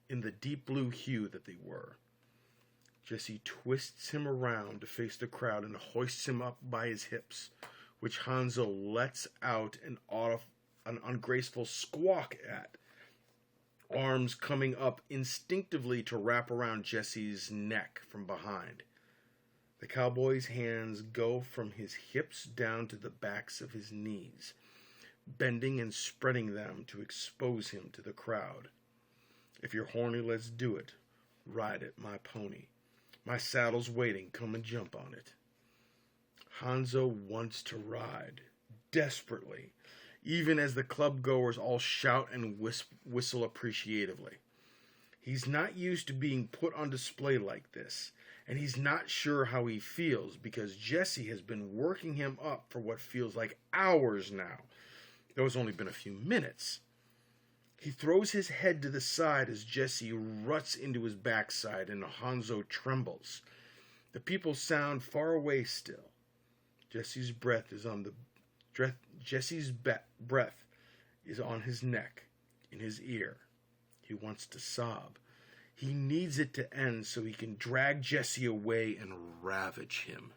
in the deep blue hue that they were. Jesse twists him around to face the crowd and hoists him up by his hips, which Hanzo lets out an ungraceful squawk at, arms coming up instinctively to wrap around Jesse's neck from behind. The cowboy's hands go from his hips down to the backs of his knees, bending and spreading them to expose him to the crowd. If you're horny, let's do it. Ride it, my pony. My saddle's waiting. Come and jump on it. Hanzo wants to ride, desperately, even as the club goers all shout and whistle appreciatively. He's not used to being put on display like this, and he's not sure how he feels because Jesse has been working him up for what feels like hours now, though it's only been a few minutes. He throws his head to the side as Jesse ruts into his backside and Hanzo trembles. The people sound far away still. Jesse's breath is on his neck, in his ear. He wants to sob. He needs it to end so he can drag Jesse away and ravage him.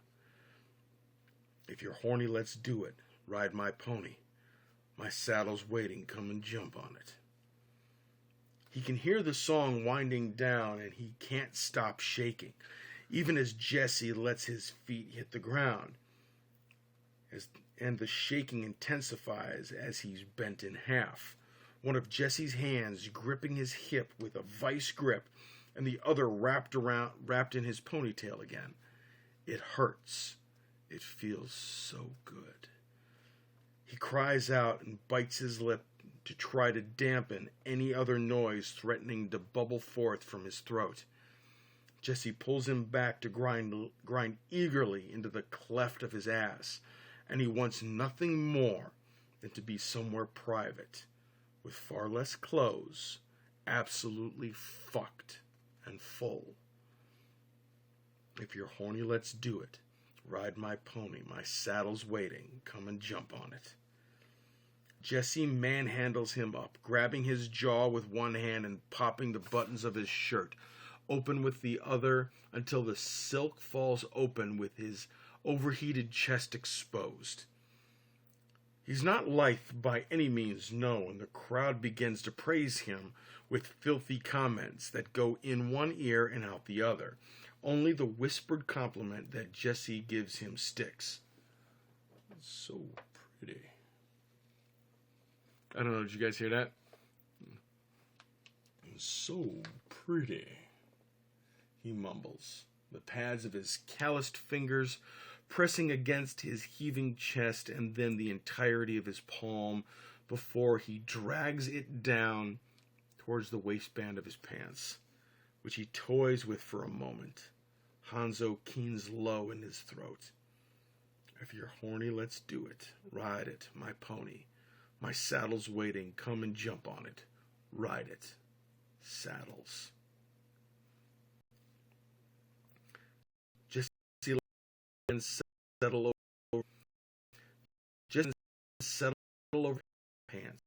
If you're horny, let's do it. Ride my pony. My saddle's waiting. Come and jump on it. He can hear the song winding down and he can't stop shaking, even as Jesse lets his feet hit the ground. And the shaking intensifies as he's bent in half. One of Jesse's hands gripping his hip with a vice grip, and the other wrapped in his ponytail again. It hurts. It feels so good. He cries out and bites his lip to try to dampen any other noise threatening to bubble forth from his throat. Jesse pulls him back to grind eagerly into the cleft of his ass, and he wants nothing more than to be somewhere private, with far less clothes, absolutely fucked and full. If you're horny, let's do it. Ride my pony, my saddle's waiting, come and jump on it. Jesse manhandles him up, grabbing his jaw with one hand and popping the buttons of his shirt open with the other until the silk falls open with his overheated chest exposed. He's not lithe by any means, no, and the crowd begins to praise him with filthy comments that go in one ear and out the other. Only the whispered compliment that Jesse gives him sticks. So pretty. I don't know, did you guys hear that? So pretty, he mumbles, the pads of his calloused fingers pressing against his heaving chest and then the entirety of his palm before he drags it down towards the waistband of his pants, which he toys with for a moment. Hanzo keens low in his throat. If you're horny, let's do it. Ride it, my pony. My saddle's waiting. Come and jump on it. Ride it. Saddles. Just and settle over. Just settle over pants.